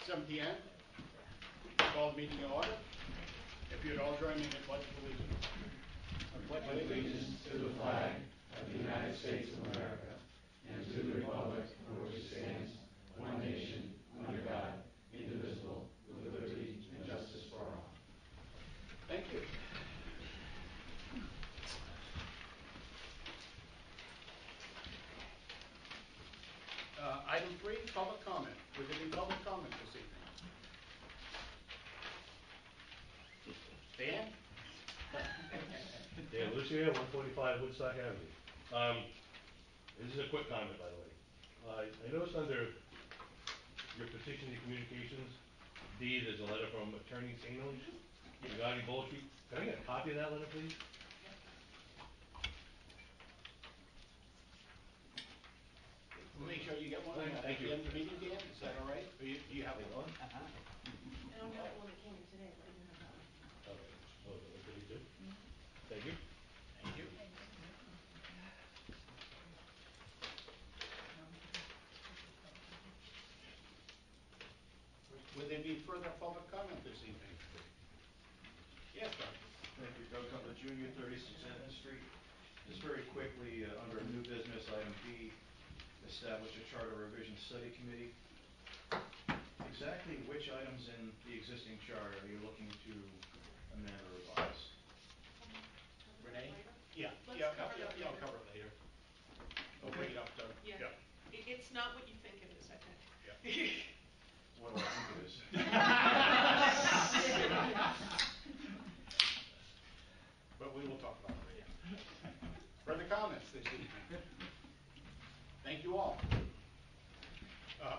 7 p.m. Call the meeting to order. If you'd all join me in the pledge of allegiance. I pledge allegiance to the flag of the United States of America and to the republic for which it stands, one nation, under God, indivisible, with liberty and justice for all. Thank you. Item 3, public comment. Would there be public comment this evening? Dan? Dan Lucia, 145 Woodstock Avenue. This is a quick comment, by the way. I noticed under your petition to communications, D, there's a letter from Attorney Saino regarding Bowl Street. Can I get a copy of that letter, please? We'll make sure you get one at Thank the you. end of the meeting, Dan. Is that all right? Or do you have one? I don't have one that came in today, but I do have that one. Okay. Oh, okay, you do? Thank you. Thank you. Would there be further public comment this evening? Yes, sir. Thank you, Doug Cutler Jr., 36 Edmund Street. Just very quickly, under new business, item B, establish a charter revision study committee. Exactly which items in the existing charter are you looking to amend or revise? Renee? Yeah, Let's yeah, cover that I'll later. cover it later. I'll bring it up, Doug. Yeah. It's not what you think it is, I think. Yeah. What do I think it is? But we will talk about it later. Further comments this evening? Thank you all.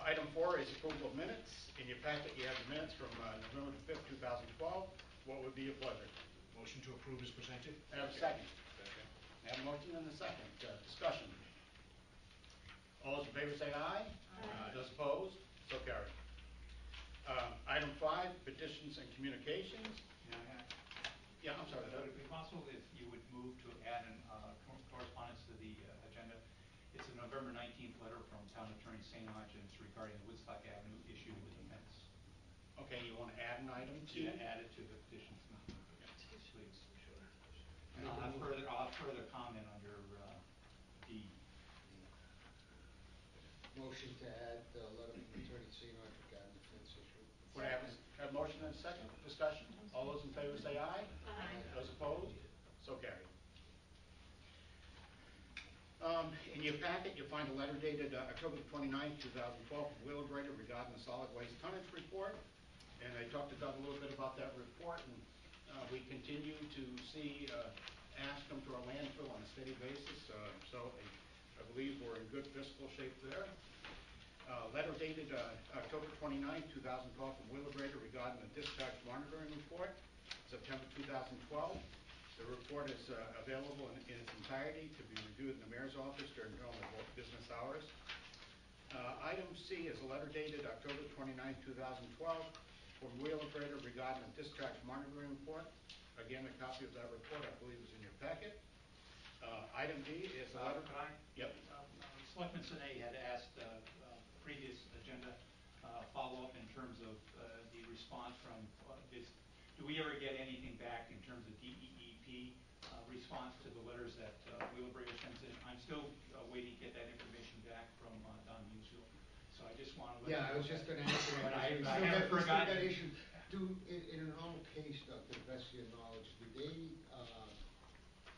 Item 4 is approval of minutes. In your packet, you have the minutes from November the 5th, 2012. What would be your pleasure? Motion to approve is presented. I have a second. I have a motion and a second. Discussion. All those in favor say aye. Aye. Those opposed? So carried. Item 5, petitions and communications. Yeah, I'm sorry. Would it be possible if you would move to add an correspondence to the agenda? It's a November 19th letter from Town Attorney St. Hodgins regarding the Woodstock Avenue issue with the fence. Okay, you want to add an item to? Yeah, add it to the petitions. Please. And I'll have further comment under D. Motion to add the letter from Attorney Saino regarding the fence issue. Would I have a motion and a second? Discussion? All those in favor say aye. Aye. Those opposed? So carried. In your packet, you'll find a letter dated October 29, 2012 from Wheelabrator regarding the solid waste tonnage report. And I talked to Doug a little bit about that report, and we continue to see ash come to our landfill on a steady basis. So I believe we're in good fiscal shape there. Letter dated October 29, 2012 from Wheelabrator regarding the discharge monitoring report, September 2012. The report is available in its entirety to be reviewed in the mayor's office during normal business hours. Item C is a letter dated October 29, 2012 from Wheelabrator regarding the discharge monitoring report. Again, a copy of that report, I believe, is in your packet. Item D is a letter. Could I? Yep. Selectman Sinay had asked previous agenda follow-up in terms of the response from this. Do we ever get anything back in terms of DEEP response to the letters that Wheelabrator sends in? I'm still waiting to get that information back from Don Musial. So I just want to let you know. Yeah, I was just going to answer that. But I We haven't still forgotten. got issues. In a normal case, Doug, to the best of your knowledge, do they,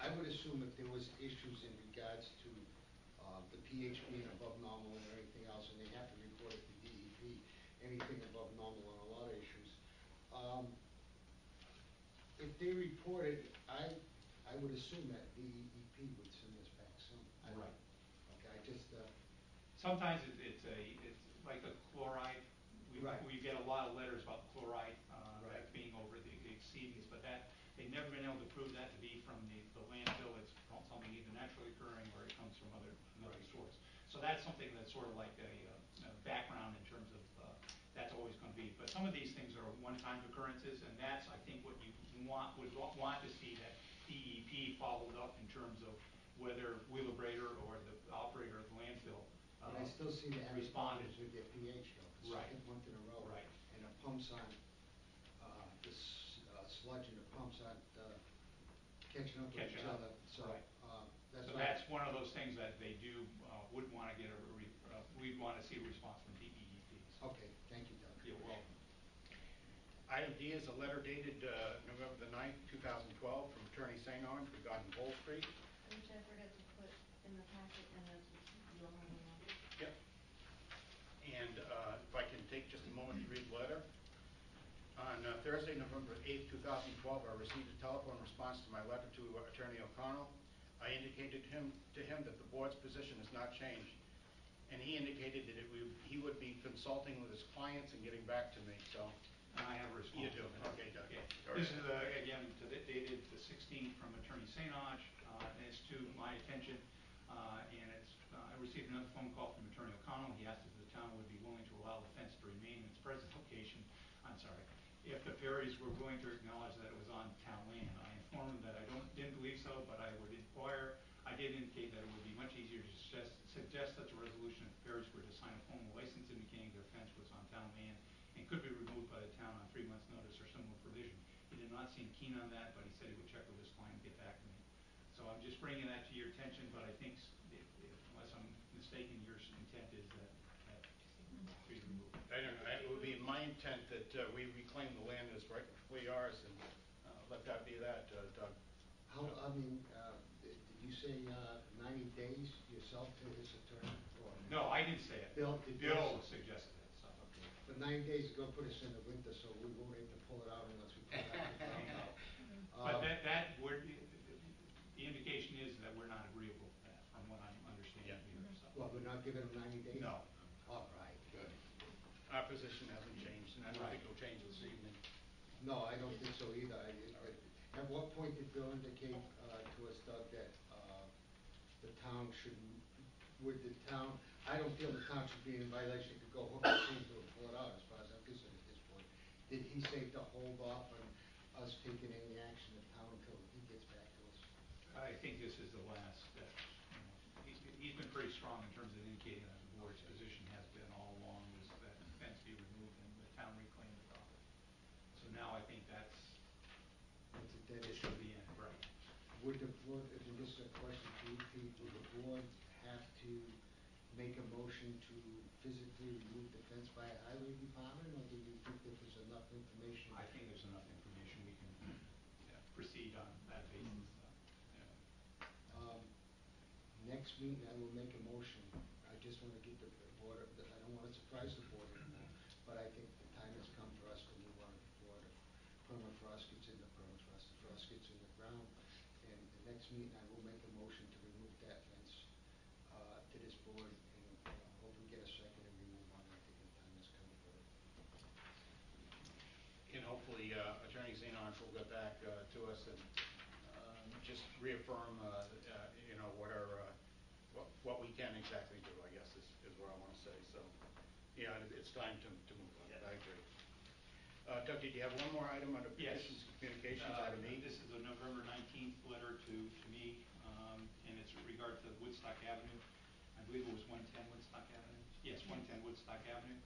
I would assume if there was issues in regards to the pH being above normal and everything else, and they have to report it to DEP, anything above normal on a lot of issues. If they report it, I would assume that DEP would send this back soon. Right. Okay, I just. Sometimes it's like a chloride. Right. We get a lot of letters about chloride Right. that being over the exceedance, but that they've never been able to prove that to be from the landfill. It's something either naturally occurring or it comes from another source. So that's something that's sort of like a background in terms of that's always going to be. But some of these things are one-time occurrences, and that's I think what you would want to see that DEP followed up in terms of whether Wheelabrator or the operator of the landfill But I still see the responded responders with their pH though. Right. Second month in a row. Right. pumps aren't, sludge in the pumps aren't catching up with each Catching up, other, so, right. that's So why. that's one of those things that they do, would want to get we'd want to see a response from DEEP. So Okay, thank you, Doug. you're welcome. Item D is a letter dated November the 9th, 2012, from Attorney St. Ange regarding Bull Street. Which I forgot to put in the packet, and that's what you'll have in there. Yep. And if I can take just a moment to read the letter. On Thursday, November 8th, 2012, I received a telephone response to my letter to Attorney O'Connell. I indicated to him that the board's position has not changed, and he indicated that he would be consulting with his clients and getting back to me, so. And I have a response. You do, okay, Doug. Okay. All This right. is, again, dated the 16th from Attorney St. Ange, and it's to my attention, and it's, I received another phone call from Attorney O'Connell. He asked if the town would be willing to allow the fence to remain in its present location, if the Perrys were willing to acknowledge that it was on town land. I informed them that I didn't believe so, but I would inquire. I did indicate that it would be much easier to suggest such a resolution if the Perrys were to sign a formal license indicating their fence was on town land and could be removed by the town on 3 months' notice or similar provision. He did not seem keen on that, but he said he would check with his client and get back to me. So I'm just bringing that to your attention, but I think, unless I'm mistaken, your intent is that be removed. I don't know, it would be my intent that we reclaim the land as rightfully ours, and let that be that, Doug. How, did you say 90 days yourself to his attorney? Or No, I didn't say it. Bill, did you? Bill suggested it, so. Okay. But 90 days ago put us in the winter, so we won't have to pull it out unless we pull it out the ground out. But that would, the indication is that we're not agreeable to that, from what I'm understanding here, so. Well, we're not giving them 90 days? No. All right, good. Our position hasn't changed, and I don't think it'll change this evening. No, I don't think so either. At what point did Bill indicate to us, Doug, that the town should, I don't feel the town should be in violation to go hook and sinker to pull it out, as far as I'm concerned at this point. Did he say to hold off on us taking any action in town until he gets back to us? I think this is the last step. He's been pretty strong in terms of indicating that the board's position has been all along is that the fence be removed and the town reclaim the property. So now I think that's That's a dead it issue. should be in, right? Would the board, and this is a question to you, Pete, would the board have to make a motion to physically remove the fence by a highway department, or do you think that there's enough information? I think there's enough information we can proceed on that basis. Next meeting, I will make a motion. I just want to get the board, I don't want to surprise the board anymore, but I think the time has come for us to move on before the permafrost gets in the permafrost, the frost gets in the ground. And the next meeting, I will make a motion to remove that fence to this board, and hope we get a second and we move on. I think the time has come for it. And hopefully, Attorney St. Ange will get back to us and just reaffirm, what we can exactly do, I guess, is what I want to say. So, yeah, it's time to move on. Yeah. I agree. Doug, did you have one more item under Yes. petitions and communications, item E? This is a November 19th letter to me, and it's in regard to Woodstock Avenue. I believe it was 110 Woodstock Avenue. Yes, 110 Woodstock Avenue.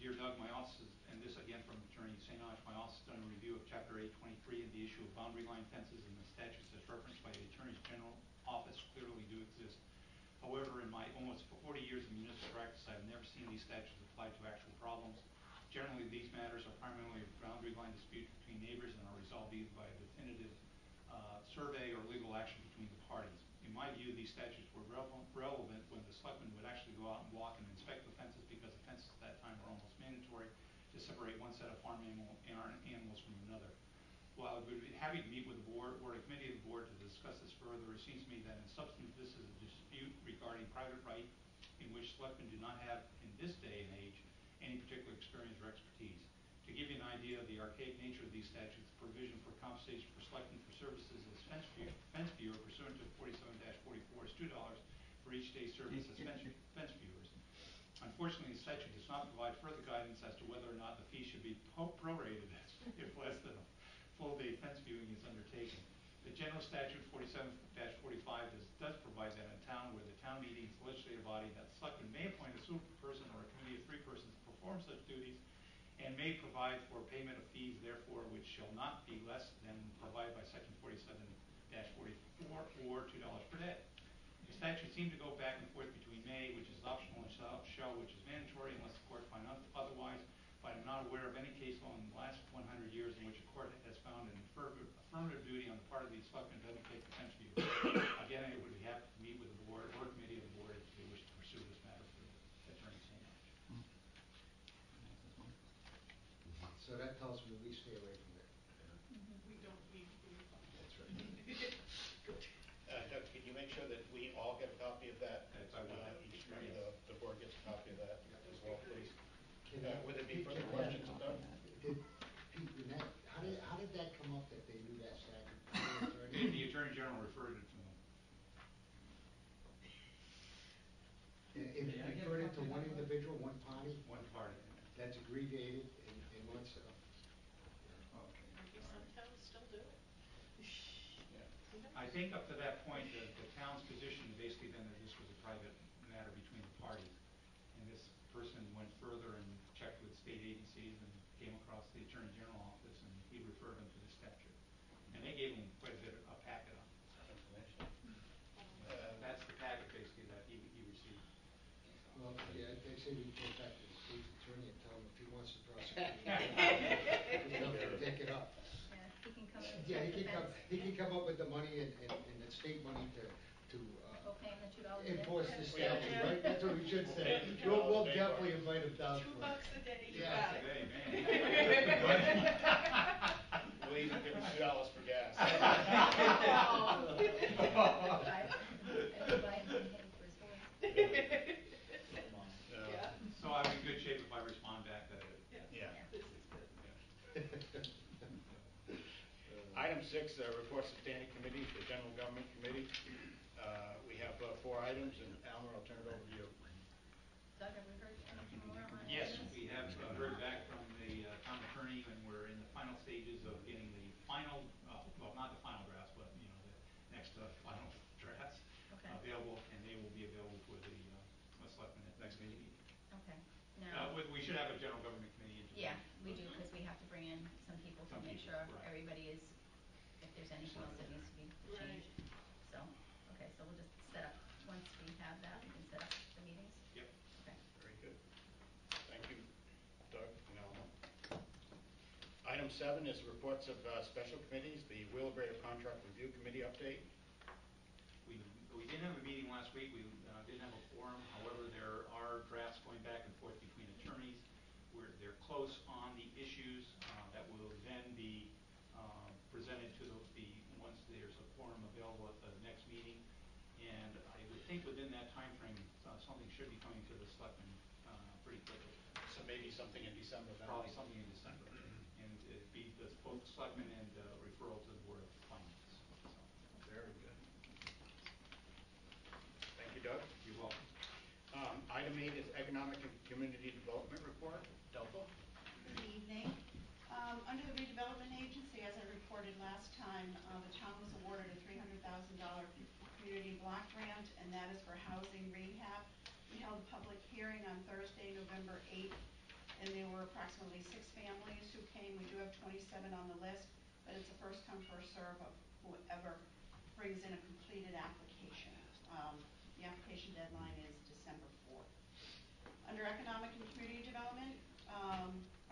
Dear Doug, my office is, and this again from Attorney St. Ange, my office has done a review of Chapter 823 of the issue of boundary line fences, and the statutes as referenced by the Attorney General office clearly do exist. However, in my almost 40 years of municipal practice, I've never seen these statutes applied to actual problems. Generally, these matters are primarily a boundary line dispute between neighbors and are resolved either by a definitive survey or legal action between the parties. In my view, these statutes were relevant when the selectmen would actually go out and walk and inspect the fences, because the fences at that time were almost mandatory to separate one set of farm animals from another. While I would be happy to meet with the board or a committee of the board to discuss this further, it seems to me that in substance this is a dispute regarding private right in which selectmen do not have, in this day and age, any particular experience or expertise. To give you an idea of the archaic nature of these statutes, the provision for compensation for selectmen for services as fence viewer pursuant to 47-44 is $2 for each day's service as fence viewers. Unfortunately, the statute does not provide further guidance as to whether or not the fee should be prorated if less than a full-day fence viewing is undertaken. The general statute 47-45 does provide that in a town where the town meeting is legislative body, that the selectmen may appoint a super person or a committee of 3 persons to perform such duties, and may provide for payment of fees therefore which shall not be less than provided by section 47-44 or $2 per day. The statute seemed to go back and forth between may, which is optional, and shall, which is mandatory unless the court finds otherwise, but I'm not aware of any case law in the last 100 years in which a court has found an affirmative duty on the part of the selectmen doesn't take offense to you. Again, I would be happy to meet with the board or committee of the board if they wish to pursue this matter for Attorney St. So that tells me we stay away from there. We don't, we. That's right. Doug, can you make sure that we all get a copy of that? Yes, I will. Each member of the board gets a copy of that as well, please. Can Would there be Pete, further can questions that- of Doug? Pete, how did that come up that they knew that statute? The Attorney General referred it to them. If you refer it to one individual, one party, One party. that's abbreviated in one cell. Maybe some towns still do it. Who knows? I think up to that point, the town's position had basically been that this was a private matter between the parties. And this person went further and checked with state agencies and came across the Attorney General office and he referred them to the statute. And they gave him quite a bit of a packet on it. Information. That's the packet basically that he received. Well, yeah, they say we go back to the state's attorney and tell him if he wants to prosecute, pick it up. Yeah, he can come in. Yeah, he can come up with the money and the state money to We'll pay him the $2 a day. enforce the Yeah. statute, right? That's what we should say. Okay. We'll definitely invite him down $2 for it. a day, you Yeah. got it. Hey, man. We'll even give him $2 for gas. Everybody can pay for his voice. Yeah, So I'm in good shape if I respond back that Yeah. this is good. Item 6, reports of standing committees, the General Government Committee. We have 4 items, and Almer, I'll turn it over to you. Doug, have we heard anything more on Yes, this? we have heard back from the town attorney, and we're in the final stages of getting the final, well, not the final drafts, but, you know, the next final drafts Okay. available, and they will be available for the selectmen at next meeting. Okay, now, We should have a general government committee. yeah, we do, because we have to bring in some people to Some make people, sure right. everybody is, if there's anything else that needs to be Right. changed. So, okay, so we'll just set up, once we have that, we can set up the meetings? Yep. Okay. Very good. Thank you, Doug and Almer. Item 7 is reports of special committees, the Wheelabrator Contract Review Committee update. We didn't have a meeting last week, we didn't have a forum, however, there are drafts going back and forth between attorneys, where they're close on the issues that will then be presented to the, once there's a forum available at the next meeting. And I would think within that timeframe, something should be coming to the selectmen pretty quickly. So maybe something in December then? Probably something in December, and it'd be both selectmen and referral to the Board of Finance. So, Very good. Thank you, Doug. you're welcome. Item 8 is Economic and Community Development Report. Delphi? Good evening. Under the redevelopment agency, as I reported last time, the town was awarded a $300,000 community block grant, and that is for housing rehab. We held a public hearing on Thursday, November 8th, and there were approximately 6 families who came. We do have 27 on the list, but it's a first come, first serve of whoever brings in a completed application. The application deadline is December 4th. Under economic and community development,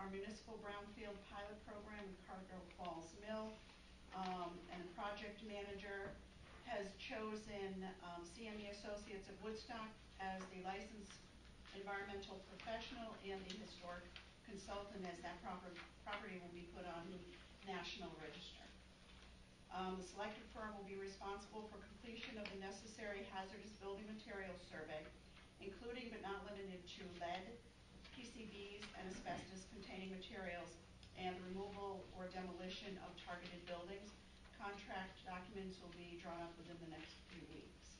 our municipal brownfield pilot program in Cargo Falls Mill, and the project manager has chosen CME Associates of Woodstock as the licensed environmental professional and the historic consultant, as that property will be put on the National Register. The selected firm will be responsible for completion of the necessary hazardous building materials survey, including but not limited to lead, PCBs, and asbestos-containing materials, and removal or demolition of targeted buildings. Contract documents will be drawn up within the next few weeks.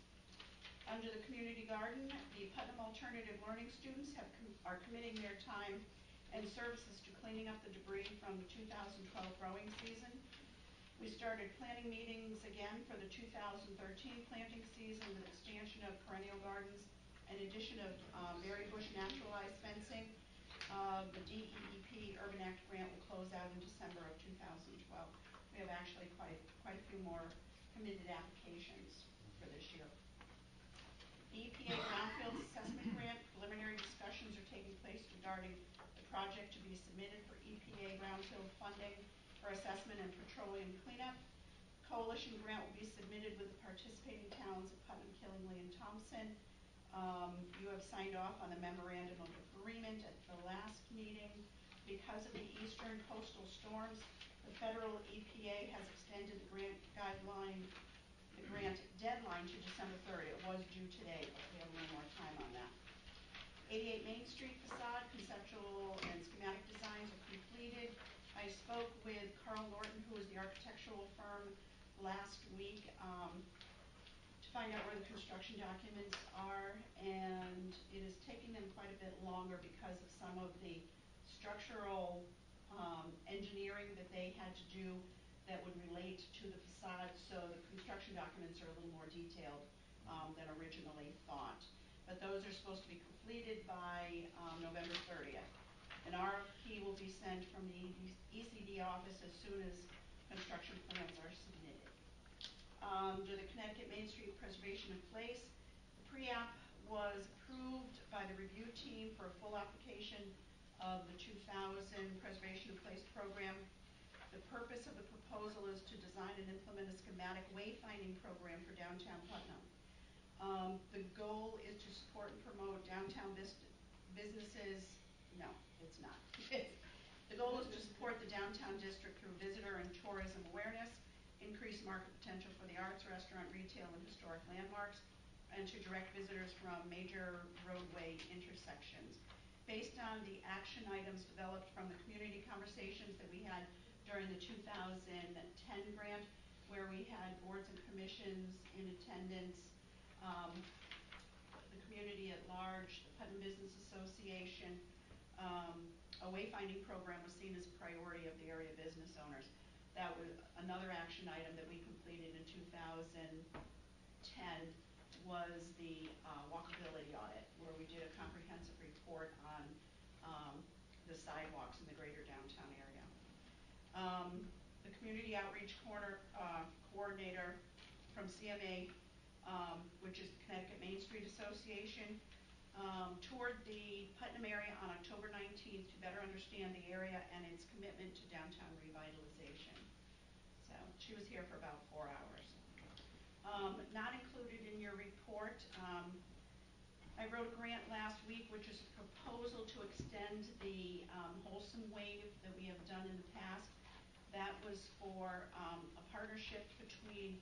Under the community garden, the Putnam Alternative Learning students are committing their time and services to cleaning up the debris from the 2012 growing season. We started planting meetings again for the 2013 planting season with expansion of perennial gardens and addition of berry bush naturalized fencing. The DEEP Urban Act grant will close out in December of 2012. We have actually quite a few more committed applications for this year. The EPA Brownfield Assessment Grant, preliminary discussions are taking place regarding the project to be submitted for EPA Brownfield funding for assessment and petroleum cleanup. Coalition grant will be submitted with the participating towns of Putnam, Killingly, and Thompson. You have signed off on the memorandum of agreement at the last meeting. Because of the eastern coastal storms, the federal EPA has extended the grant deadline to December 3rd. It was due today, but we have a little more time on that. 88 Main Street facade, conceptual and schematic designs are completed. I spoke with Carl Norton, who is the architectural firm, last week to find out where the construction documents are, and it is taking them quite a bit longer because of some of the structural engineering that they had to do that would relate to the facade, so the construction documents are a little more detailed than originally thought. But those are supposed to be completed by November 30th. An RFP will be sent from the ECD office as soon as construction plans are submitted. Under the Connecticut Main Street Preservation in Place, the pre-app was approved by the review team for a full application of the 2000 Preservation in Place program. The purpose of the proposal is to design and implement a schematic wayfinding program for downtown Putnam. The goal is to support and promote downtown businesses. No, it's not. The goal is to support the downtown district through visitor and tourism awareness, increase market potential for the arts, restaurant, retail, and historic landmarks, and to direct visitors from major roadway intersections. Based on the action items developed from the community conversations that we had during the 2010 grant, where we had boards and commissions in attendance, the community at large, the Putnam Business Association, a wayfinding program was seen as a priority of the area business owners. That was another action item that we completed in 2010 was the walkability audit, where we did a comprehensive report on the sidewalks in the greater downtown area. The community outreach coordinator from CMA, which is the Connecticut Main Street Association, toured the Putnam area on October 19th to better understand the area and its commitment to downtown revitalization. So she was here for about 4 hours. Not included in your report, I wrote a grant last week, which is a proposal to extend the Wholesome Wave that we have done in the past. That was for a partnership between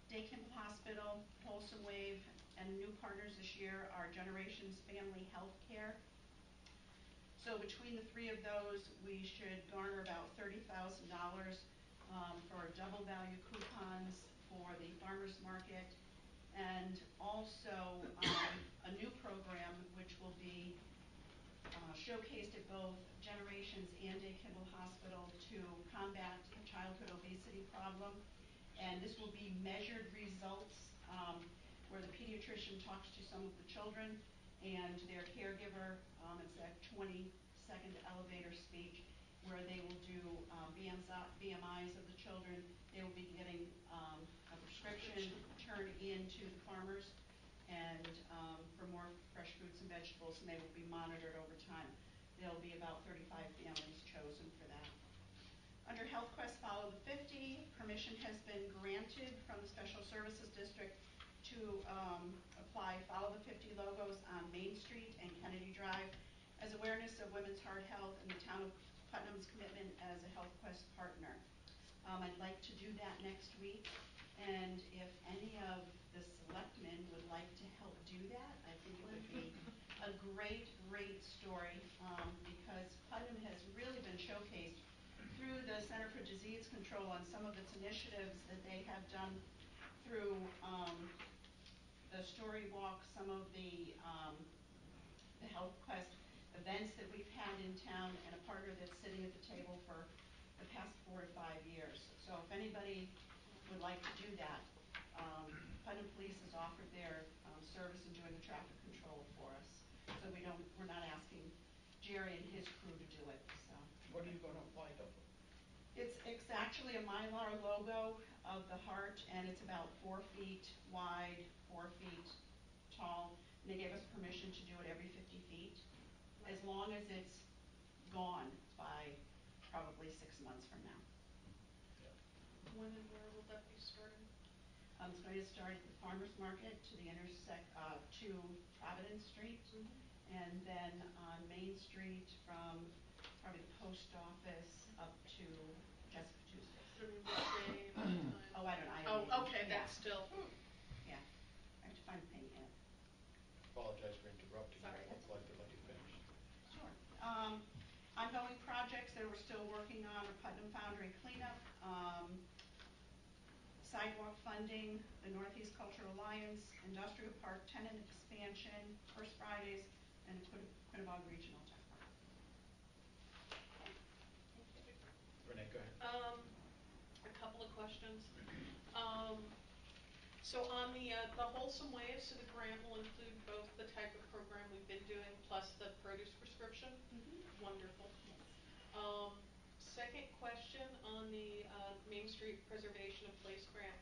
Day Kimball Hospital, Wholesome Wave, and new partners this year are Generations Family Healthcare. So between the three of those, we should garner about $30,000 for double value coupons for the farmers market, and also a new program which will be showcased at both Generations and Day Kimball Hospital to combat the childhood obesity problem. And this will be measured results where the pediatrician talks to some of the children and their caregiver. It's that 20-second elevator speech where they will do BMIs of the children. They will be getting a prescription turned into the farmers and for more fresh fruits and vegetables, and they will be monitored over time. There will be about 35 families chosen for that. Under Health Quest Follow the 50, permission has been granted from the Special Services District to apply Follow the 50 logos on Main Street and Kennedy Drive as awareness of women's heart health and the town of Putnam's commitment as a Health Quest partner. I'd like to do that next week, and if any of the selectmen would like to help do that, I think it would be a great story because Putnam has really been showcased through the Center for Disease Control on some of its initiatives that they have done through the Story Walk, some of the Health Quest events that we've had in town, and a partner that's sitting at the table for the past 4 to 5 years. So if anybody would like to do that, Putnam Police has offered their service in doing the traffic control for us. So we're not asking Jerry and his crew to do it, so. What are you gonna apply to? It's actually a Mylar logo of the heart, and it's about 4 feet wide, 4 feet tall. And they gave us permission to do it every 50 feet, as long as it's gone by probably 6 months from now. When and where will that be starting? It's going to start at the farmer's market to the to Providence Street, and then on Main Street from probably the post office up to Jessica Tuesdays. I mean, what day, what time? Oh, I don't know. Oh, okay, Yeah. that's still, Yeah, I have to find the paint in it. Apologize for interrupting you. Sorry. I'd like to let you finish. Sure. Ongoing projects that we're still working on are Putnam Foundry cleanup, sidewalk funding, the Northeast Cultural Alliance, Industrial Park tenant expansion, First Fridays, and Quinnebog Regional Tech Park. Renee, go ahead. a couple of questions. So on the Wholesome Ways, so the grant will include both the type of program we've been doing plus the produce prescription? Wonderful. Second question on the Main Street Preservation of Place grant.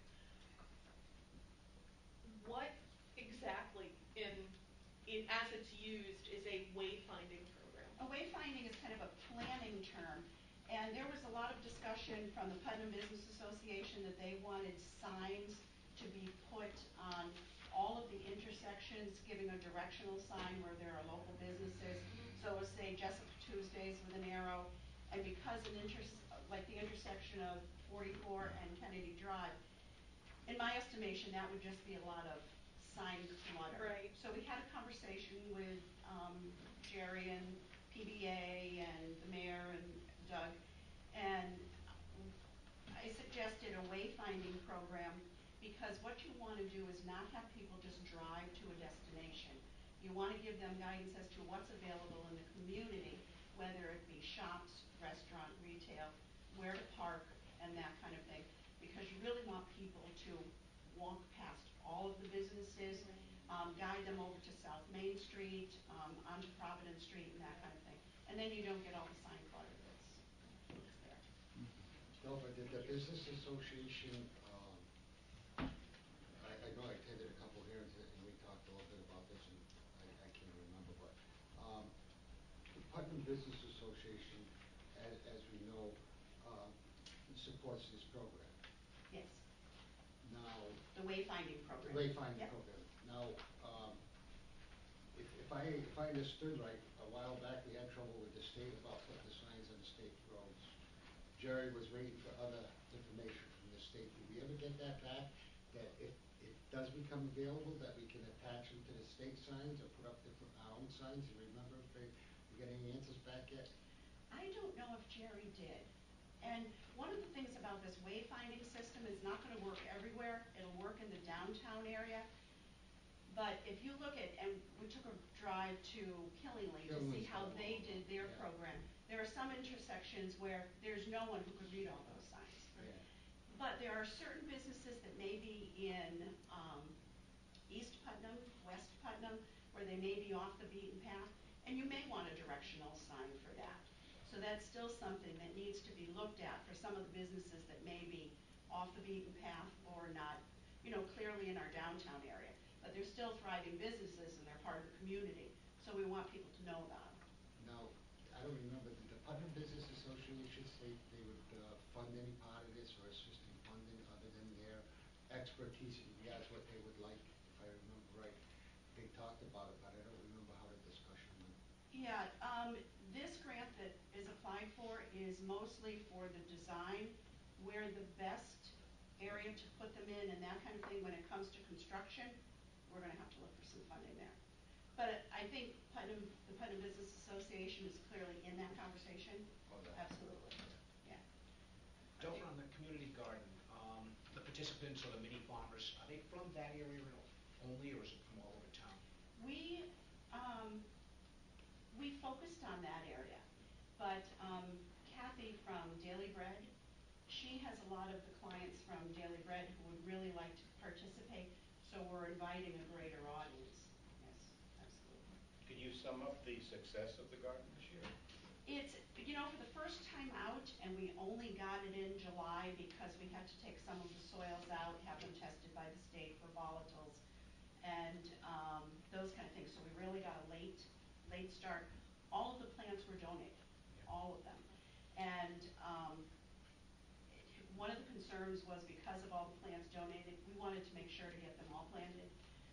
What exactly as it's used is a wayfinding program? A wayfinding is kind of a planning term, and there was a lot of discussion from the Putnam Business Association that they wanted signs to be put on all of the intersections, giving a directional sign where there are local businesses. So it would say Jessica Tuesdays with an arrow, and because like the intersection of 44 and Kennedy Drive, in my estimation, that would just be a lot of sign clutter. Right. So we had a conversation with Jerry and PBA and the mayor and Doug, and I suggested a wayfinding program, because what you want to do is not have people just drive to a destination. You want to give them guidance as to what's available in the community, whether it be shops, restaurant, retail, where to park, and that kind of thing. Because you really want people to walk past all of the businesses, guide them over to South Main Street, onto Providence Street, and that kind of thing. And then you don't get all the sign clutter that's there. No, but the Business Association, I know I attended a couple hearings and we talked a little bit about this, and I can't remember, but the Putnam Business Association, as we know, supports this program. Yes, Now, the wayfinding program. the wayfinding Yep. program. Now, if I understood right, a while back we had trouble with the state about putting the signs on the state roads. Jerry was waiting for other information from the state. Did we ever get that back? That if it does become available, that we can attach them to the state signs or put up our own signs? You remember if we got any answers back yet? I don't know if Jerry did. And one of the things about this wayfinding system is not going to work everywhere. It'll work in the downtown area. But if you look at, and we took a drive to Killingly to see how they did their program. There are some intersections where there's no one who could read all those signs. Yeah. But there are certain businesses that may be in East Putnam, West Putnam, where they may be off the beaten path, and you may want a directional sign for that. So that's still something that needs to be looked at for some of the businesses that may be off the beaten path or not, clearly in our downtown area. But they're still thriving businesses and they're part of the community, so we want people to know about them. Now, I don't remember, did the Putnam Business Association say they would fund any part of this or assist in funding other than their expertise in regards what they would like, if I remember right? They talked about it, but I don't remember how the discussion went. Yeah, this grant that is applied for is mostly for the design, where the best area to put them in and that kind of thing. When it comes to construction, we're gonna have to look for some funding there. But I think the Putnam Business Association is clearly in that conversation. Oh, yeah. Absolutely, yeah. Over on the community garden, the participants or the mini farmers, are they from that area only, or is it from all over town? We focused on that area, but Kathy from Daily Bread, she has a lot of the clients from Daily Bread who would really like to participate, so we're inviting a greater audience. Yes, absolutely. Can you sum up the success of the garden this year? It's, for the first time out, and we only got it in July because we had to take some of the soils out, have them tested by the state for volatiles, and those kind of things. So we really got a late start. All of the plants were donated, all of them. And one of the concerns was because of all the plants donated, we wanted to make sure to get them all planted.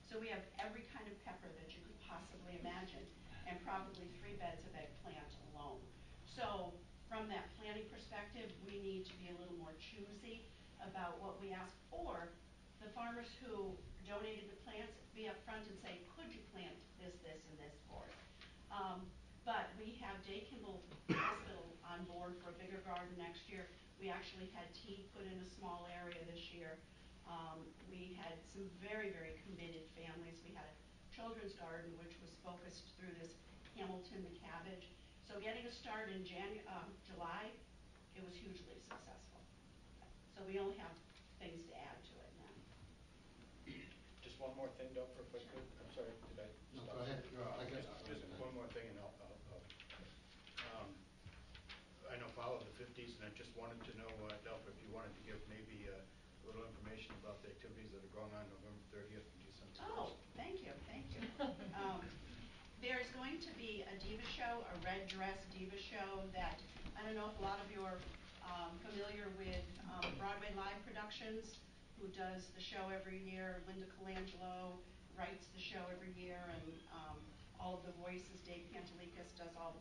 So we have every kind of pepper that you could possibly imagine, and probably 3 beds of eggplant alone. So from that planting perspective, we need to be a little more choosy about what we ask for. The farmers who donated the plants, be upfront and say, could you plant this, and this for it? But we have Day Kimball Hospital on board for a bigger garden next year. We actually had tea put in a small area this year. We had some very, very committed families. We had a children's garden which was focused through this Hamilton the cabbage. So getting a start in July, it was hugely successful. So we only have things to add to it now. Just one more thing, Doug, if I could. I'm sorry, did I No, stop? go ahead. Just one more thing, and I know follow the 50s, and I just wanted to know, Delphi, if you wanted to give maybe a little information about the activities that are going on November 30th and December 1st. Oh, thank you. There's going to be a diva show, a red dress diva show that, I don't know if a lot of you are familiar with Broadway Live Productions, who does the show every year. Linda Colangelo writes the show every year, and all of the voices. Dave Pantelikas does all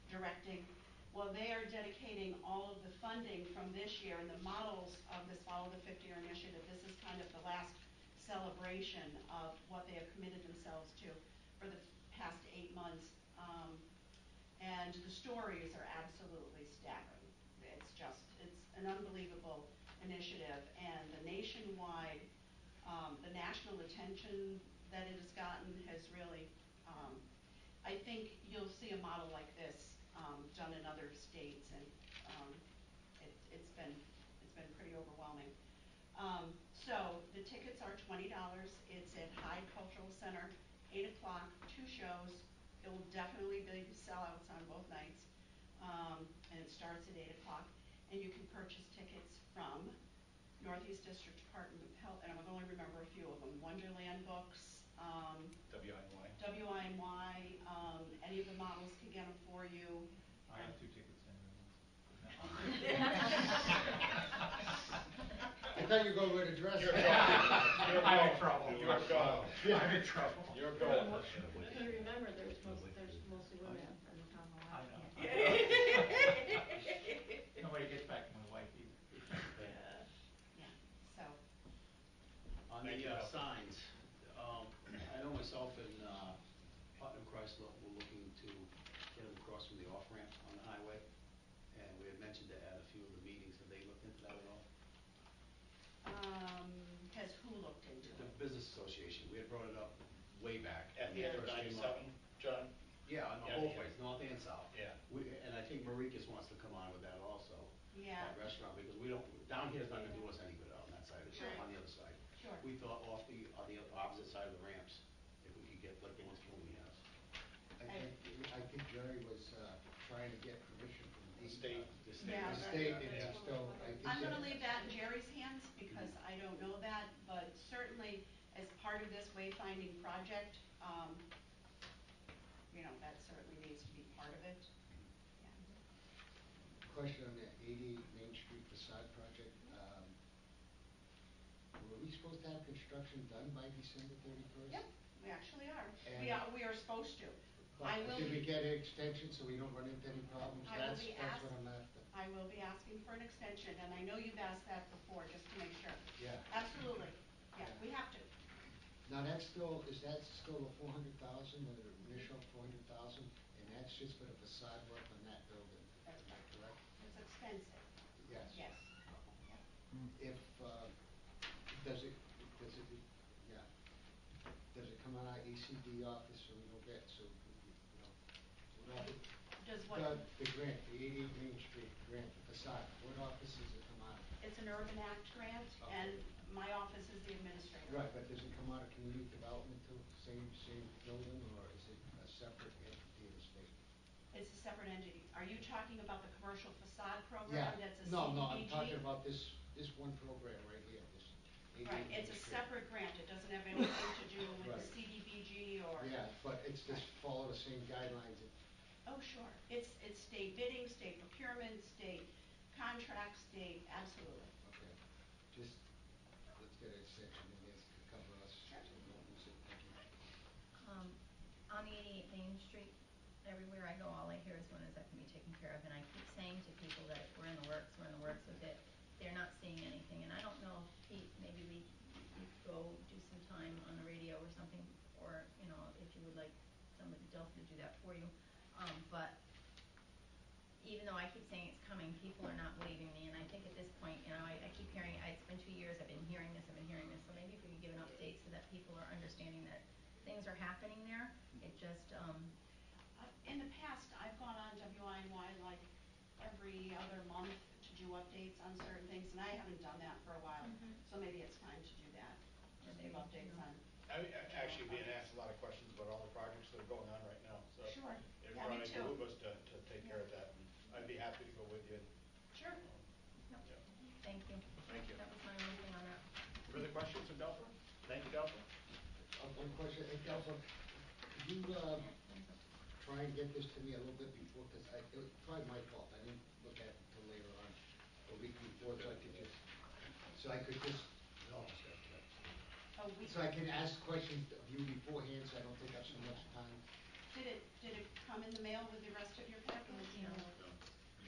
directing. Well, they are dedicating all of the funding from this year and the models of this Follow the 50-Year initiative. This is kind of the last celebration of what they have committed themselves to for the past 8 months. And the stories are absolutely staggering. It's an unbelievable initiative, and the nationwide, the national attention that it has gotten has really, I think you'll see a model like this done in other states, and it's been pretty overwhelming. So the tickets are $20. It's at Hyde Cultural Center, 8 o'clock, 2 shows. It will definitely be sellouts on both nights, and it starts at 8 o'clock. And you can purchase tickets from Northeast District Department of Health, and I'm going to only remember a few of them. Wonderland Books, WINY, any of the models can get them for you. I have 2 tickets in. I thought you were going with a dress. I'm in trouble. You're gone. I'm in trouble. You're gone. And remember, there's mostly women from the town hall. I know. Yeah. Nobody gets back to my wife either. Yeah, so. On the signs, I know myself and Putnam Chrysler were looking to get them across from the off-ramp on the highway, and we had mentioned that at a few of the meetings. Have they looked into that at all? Has who looked into The it? Business Association, we had brought it up way back. At the end of 97, John? Yeah, on Yeah, both yeah. ways, north and south. Yeah. And I think Marikis wants to come on with that also. Yeah. That restaurant, because we don't, down here's not gonna do us any good on that side, it's Sure. on the other side. Sure. We thought on the opposite side of the ramps, if we could get like the ones Killenly has. I think Jerry was trying to get permission from the state. Yeah, The state, and it's still, I think. I'm going to leave that in Jerry's hands because I don't know that, but certainly as part of this wayfinding project, that certainly needs to be part of it. Yeah. Question on the 88 Main Street facade project. Were we supposed to have construction done by December 31st? Yep, we actually are. And- We are supposed to. Did we get an extension so we don't run into any problems? I will That's be what I'm after. I will be asking for an extension, and I know you've asked that before, just to make sure. Yeah. Absolutely. Yeah, we have to. Now, is that still the 400,000, or the initial 400,000? And that's just for the facade work on that building? That's Am I right. correct? It's expensive. Yes. Yes. If, does it come out of our ACD office so we don't get, Does what? The grant, the 88 Main Street grant, the facade, what office does it come out of? It's an Urban Act grant, Okay. and my office is the administrator. Right, but does it come out of community development too, same building, or is it a separate entity of the state? It's a separate entity. Are you talking about the commercial facade Yeah, program that's a CDBG? no, I'm talking about this one program right here, this. Right, it's a separate grant. It doesn't have anything to do with the Right. CDBG or. Yeah, but it's just follow the same guidelines. Oh, sure. It's state bidding, state procurement, state contract, state, absolutely. Okay, just, let's get a section in this to cover us. Sure. So we don't lose it. Thank you. On 88 Main Street, everywhere I go, all I hear is when is that gonna be taken care of? And I keep saying to people that we're in the works with it. They're not seeing anything, and I don't know, Pete, maybe we go do some time on the radio or something, or, you know, if you would like somebody else to do that for you. But even though I keep saying it's coming, people are not believing me, and I think at this point, you know, I keep hearing, it's been 2 years, I've been hearing this, so maybe if we could give an update so that people are understanding that things are happening there. It just, In the past, I've gone on WINY like every other month to do updates on certain things, and I haven't done that for a while. Mhm. So maybe it's time to do that, just give updates on. I actually being asked a lot of questions about all the projects that are going on right now, so. Sure. It Yeah, me probably too. behooves us to take care of that, and I'd be happy to go with you. Sure. Yep. Yeah. Thank you. Thank you. That was my only thing on that. Further questions from Delphi? Thank you, Delphi. One question, hey, Delphi, could you, try and get this to me a little bit before, because it was probably my fault, I didn't look at it until later on, a week before, so I could just, no, Oh, we, so I can ask questions of you beforehand, so I don't take up so much time. did it come in the mail with the rest of your package? No.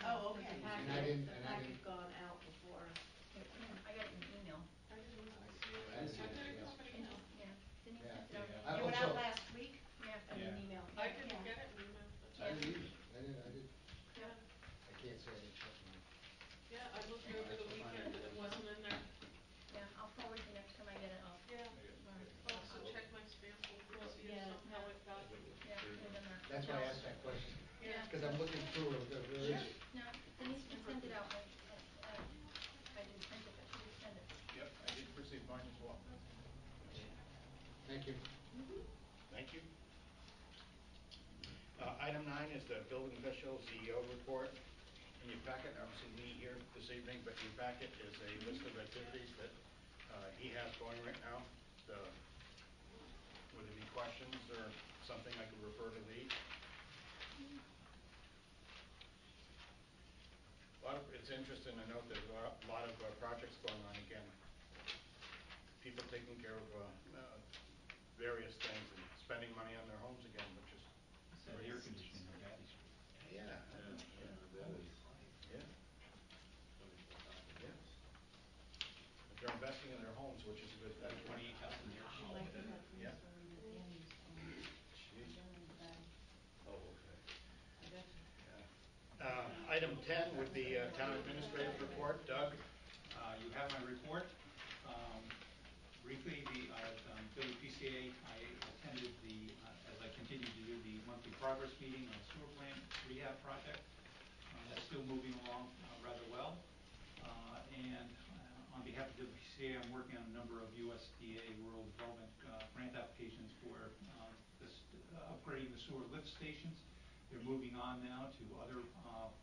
Oh, okay. And I didn't, The packet gone out before. I got an email. I didn't see it. I didn't see it, How did it yeah. come in And email? yeah, didn't he Yeah. send it out? I It went also- out last week? Yeah. And an email. I didn't get it in email. I didn't either, I did, Yeah, I can't say I didn't check them. yeah, I looked over the weekend and it wasn't in there. Yeah, I'll forward you next time I get it, Yeah, also check my spam folder to see if Yeah. somehow it got. yeah, put it in there. That's why I asked that question, Yeah. because I'm looking through it, where is it? No, Denise can send it out, I didn't print it, but she did send it. Yep, I did receive mine as well. Thank you. Thank you. Item 9 is the building official CEO report. In your packet, I don't see me here this evening, but in your packet is a list of activities that he has going right now. Would there be questions or something I could refer to Lee? It's interesting to note there's a lot of projects going on again. People taking care of various things and spending money on their homes again, which is. So air conditioning on Gaddy Street. Yeah. Yeah. But they're investing in their homes, which is a good thing. 28,000 air I like to have Yeah. transfer the Danny's Jeez. back. Oh, okay. I got you. Yeah. Item 10 would be town administrative report. Doug? You have my report. Briefly, WPCA, I attended as I continue to do the monthly progress meeting on the sewer plant rehab project. That's still moving along rather well. And on behalf of WPCA, I'm working on a number of USDA rural development grant applications for upgrading the sewer lift stations. They're moving on now to other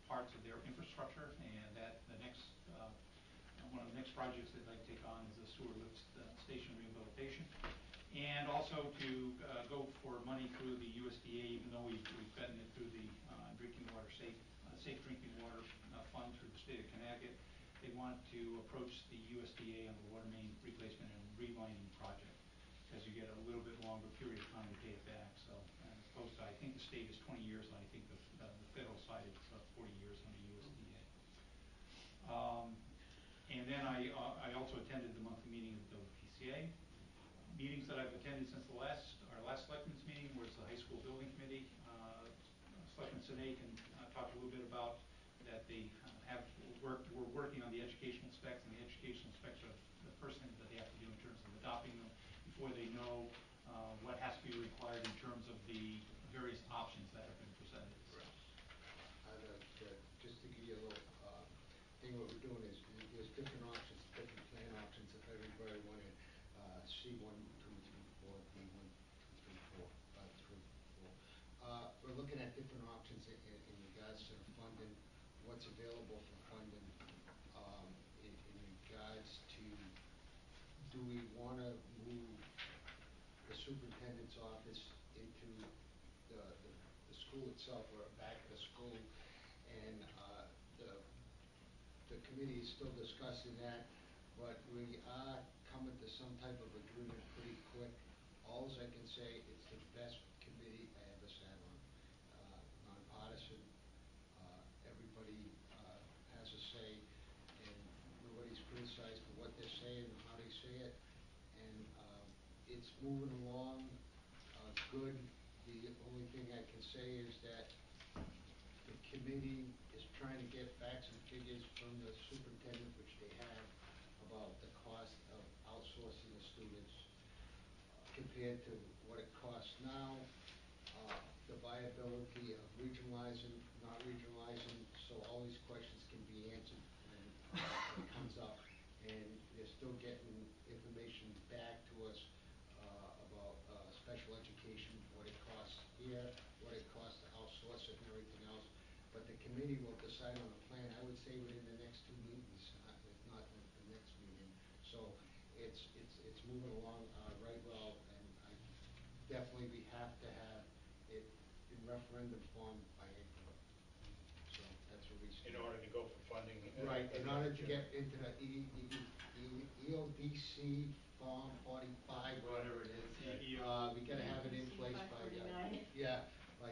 parts of their infrastructure, and one of the next projects they'd like to take on is the sewer lift station rehabilitation. And also to go for money through the USDA, even though we've gotten it through the drinking water safe drinking water fund through the state of Connecticut. They want to approach the USDA on the water main replacement and relining project, because you get a little bit longer period of time to pay it back. So as opposed to, I think the state is 20 years, and I think the federal side is 40 years under USDA. And then I also attended the monthly meeting of the WPCA. Meetings that I've attended since our last selectmen's meeting was the high school building committee. Selectman Sinek can talk a little bit about that they we're working on the educational specs, and the educational specs are the first thing that they have to do in terms of adopting them before they know what has to be required in terms of the various options that have been presented. Just to give you a little thing, what we're doing is there's different options, different plan options that everybody wanted, C1, 2, 3, 4, D1, 2, 3, 4, 3, 4. We're looking at different options in regards to the funding, what's available for funding, in regards to, do we wanna move the superintendent's office into the school itself or back to the school? And, the committee is still discussing that, but we are coming to some type of agreement pretty quick. Alls I can say, it's the best committee I ever sat on. Nonpartisan, everybody, has a say, and nobody's criticized for what they're saying, or how they say it, and, it's moving along, good. The only thing I can say is that the committee is trying to get facts and figures from the superintendent, which they have, about the cost of outsourcing the students compared to what it costs now, the viability of regionalizing, not regionalizing, so all these questions can be answered when it comes up. And they're still getting information back to us about special education, what it costs here, what it costs to outsource it and everything else. But the committee will decide on a plan, I would say within the next 2 meetings, if not the next meeting. So it's moving along right well, and definitely we have to have it in referendum form by April. So that's what we stand. In order to go for funding. Right, in order to get into the EODC Form 45, whatever it is, we gotta have it in place by, by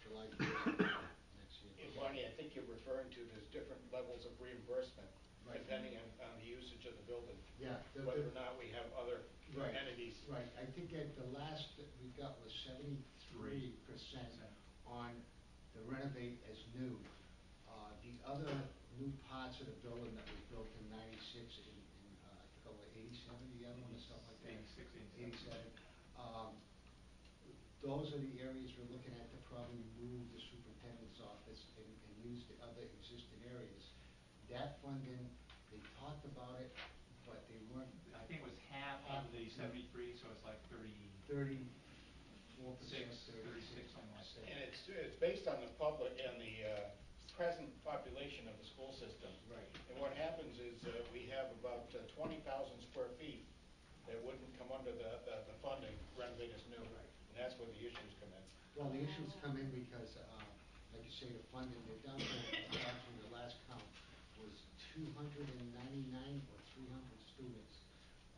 July 1st next year. And Bonnie, I think you're referring to, there's different levels of reimbursement, Right. depending on the usage of the building. Yeah. Whether or not we have other Right. entities. Right, I think at the last that we got was 73% on the renovate as new. The other new parts of the building that was built in 96 I forgot what, 87, the other one or something like that? 86, 87. Those are the areas we're looking at to probably move the superintendent's office and use the other existing areas. That funding, they talked about it, but they weren't. I think it was half of the 73, so it's like 34%, 36, something like that. And it's based on the public and the present population of the school system. Right. And what happens is we have about 20,000 square feet that wouldn't come under the funding, renovate as new. Right. And that's where the issues come in. Well, the issues come in because, like you say, the funding, they're down to, actually, the last count was 299 or 300 students,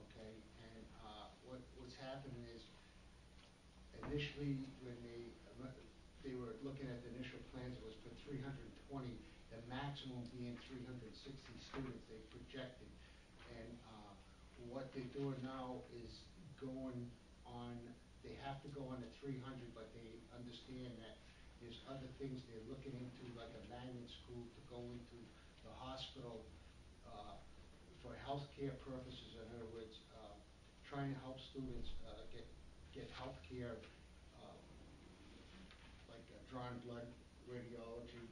okay? And what's happening is, initially, when they were looking at the initial plans, it was for 320, the maximum being 360 students they projected. And what they're doing now is going on, they have to go on to 300, but they understand that there's other things they're looking into, like a magnet school to go into the hospital for healthcare purposes. In other words, trying to help students get healthcare, like drawn blood radiology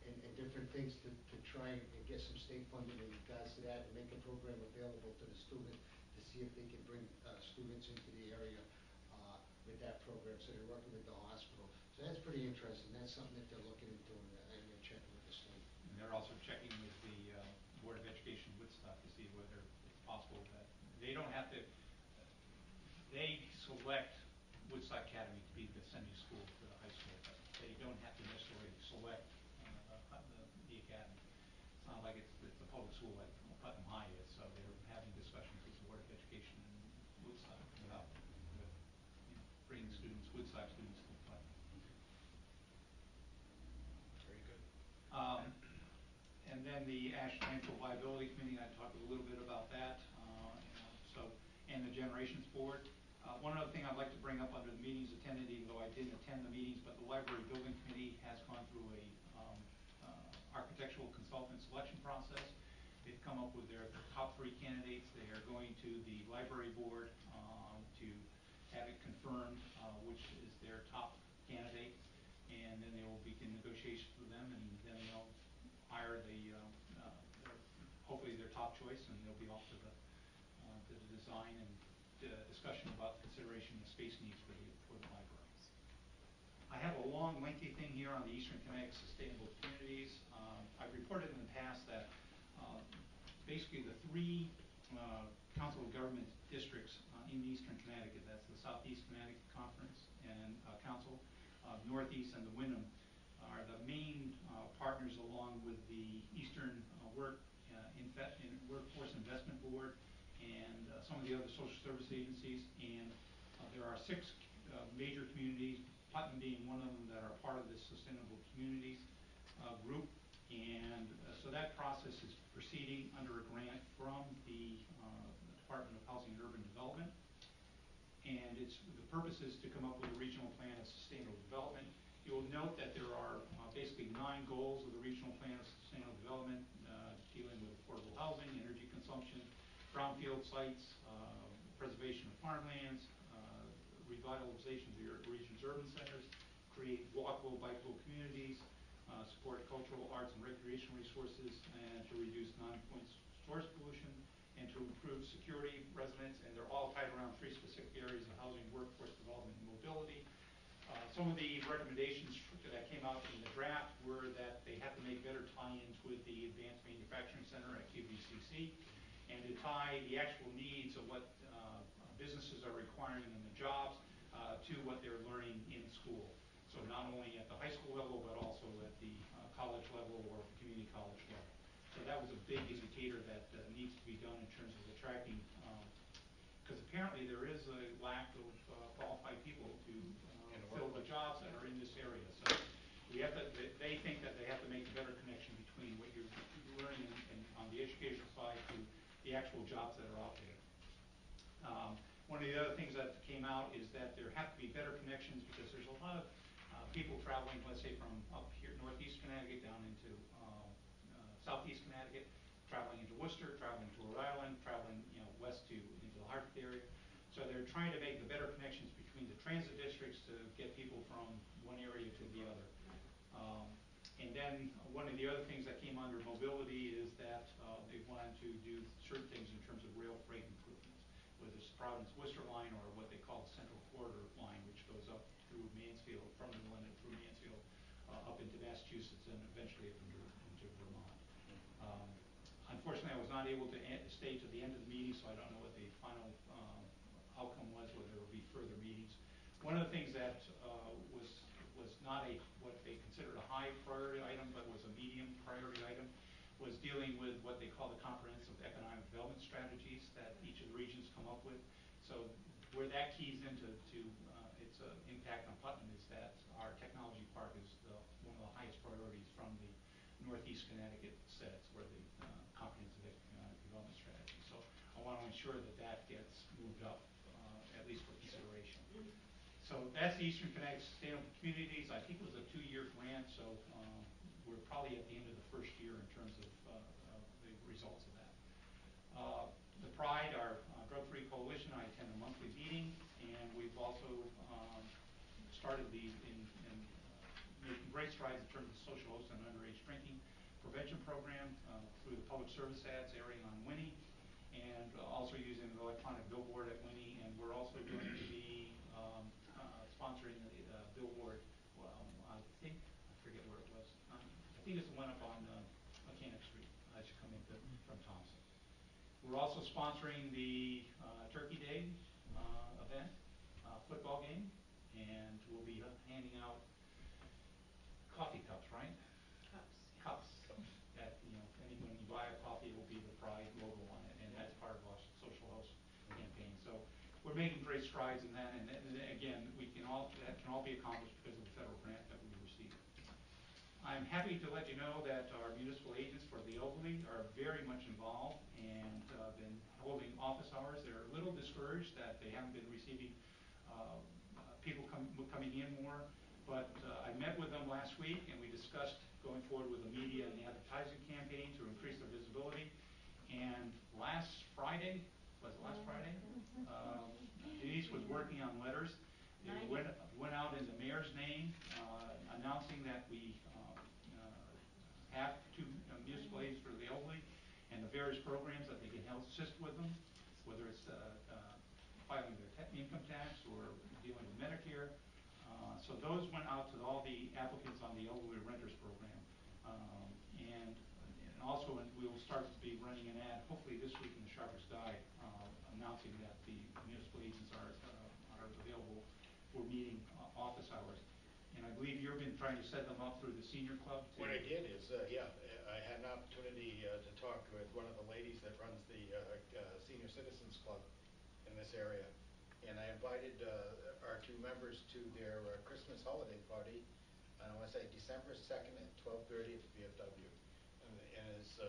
and different things to try and get some state funding in regards to that, and make a program available to the student to see if they can bring students into the area with that program. So they're working with the hospital. So that's pretty interesting. That's something that they're looking into, and they're checking with the state. And they're also checking with the Board of Education Woodstock to see whether it's possible that they don't have to, they select Woodstock Academy to be the sending school for the high school, but they don't have to necessarily select the academy. It's not like it's a public school like Putnam High is, so they're having discussions with the Board of Education in Woodstock about bringing students, Woodstock students to Putnam. Very good. And then the Ashland Financial Liability Committee, I talked a little bit about that, and the Generations Board. One other thing I'd like to bring up under the meetings attended, even though I didn't attend the meetings, but the Library Building Committee has gone through a architectural consultant selection process. They've come up with their top 3 candidates. They are going to the Library Board to have it confirmed which is their top candidate, and then they will begin negotiations with them, and then they'll hire hopefully their top choice, and they'll be off to the the design and discussion about consideration of space needs for the library. I have a long, lengthy thing here on the Eastern Connecticut Sustainable Communities. I've reported in the past that basically the three council of government districts in Eastern Connecticut, that's the Southeast Connecticut Conference and Council, Northeast and the Wyndham, are the main partners along with the Eastern Workforce Investment Board and some of the other social service agencies. And there are 6 major communities, Putnam being one of them, that are part of this Sustainable Communities group. And so that process is proceeding under a grant from the Department of Housing and Urban Development. And the purpose is to come up with a regional plan of sustainable development. You will note that there are basically 9 goals of the regional plan of sustainable development, dealing with affordable housing, energy consumption, brownfield sites, preservation of farmlands, revitalization of the region's urban centers, create walkable, bikeable communities, support cultural, arts, and recreation resources, and to reduce non-point source pollution, and to improve security, residents, and they're all tied around 3 specific areas of housing, workforce development, and mobility. Some of the recommendations that came out in the draft were that they have to make better tie-ins with the Advanced Manufacturing Center at QVCC, and to tie the actual needs of what businesses are requiring in the jobs to what they're learning in school. So not only at the high school level, but also at the college level or community college level. So that was a big indicator that needs to be done in terms of attracting, because apparently there is a lack of qualified people to fill the jobs that are in this area. So they think that they have to make a better connection between what you're learning on the educational side to the actual jobs that are out there. One of the other things that came out is that there have to be better connections, because there's a lot of people traveling, let's say from up here, Northeast Connecticut, down into Southeast Connecticut, traveling into Worcester, traveling to Rhode Island, traveling west into the Hartford area. So they're trying to make the better connections between the transit districts to get people from one area to the other. And then one of the other things that came under mobility is that they wanted to do certain things in terms of rail freight improvements, whether it's the Providence-Worcester line or what they call the Central Corridor line, which goes up through Mansfield, from New London through Mansfield, up into Massachusetts and eventually up into Vermont. Unfortunately, I was not able to stay to the end of the meeting, so I don't know what the final outcome was, whether there will be further meetings. One of the things that was not what they considered a high priority item, but was a medium priority item, was dealing with what they call the comprehensive economic development strategies that each of the regions come up with. So where that keys into its impact on Putnam is that our technology park is one of the highest priorities from the Northeast Connecticut sets, where the comprehensive economic development strategy. So I want to ensure that that gets moved up, at least for consideration. So that's the Eastern Connecticut Sustainable Communities. I think it was a 2-year grant, so we're probably at the end of the first year in terms of the results of that. The Pride, our drug-free coalition, I attend a monthly meeting, and we've also started in making great strides in terms of social host and underage drinking prevention program through the public service ads airing on Winnie, and also using the electronic billboard at Winnie. And we're also going to be sponsoring the billboard. Well, I forget where it was. I think it's the one up on Mechanic Street as you come in from Thompson. We're also sponsoring the Turkey Day event, football game, and we'll be handing out coffee cups, right? Cups. That, when you buy a coffee, it will be the Pride logo on it, and that's part of our social host campaign. So we're making great strides in that, and again, that can all be accomplished because of the federal grant that we received. I'm happy to let you know that our municipal agents for the elderly are very much involved and been holding office hours. They're a little discouraged that they haven't been receiving people coming in more, but I met with them last week, and we discussed going forward with a media and advertising campaign to increase their visibility. And last Friday, Denise was working on letters. It went out in the mayor's name, announcing that we have 2 municipal aides for the elderly and the various programs that they can help assist with them. whether it's filing their income tax or dealing with Medicare. So those went out to all the applicants on the elderly renters program. And also we will start to be running an ad, hopefully this week in the Sharper's Guide, announcing that the municipal agents are available for meeting office hours. And I believe you've been trying to set them up through the senior club. What I did is, I had an opportunity to talk with one of the ladies that runs the Senior Citizens Club in this area. And I invited our two members to their Christmas holiday party, I want to say December 2nd at 12:30 at the VFW. And as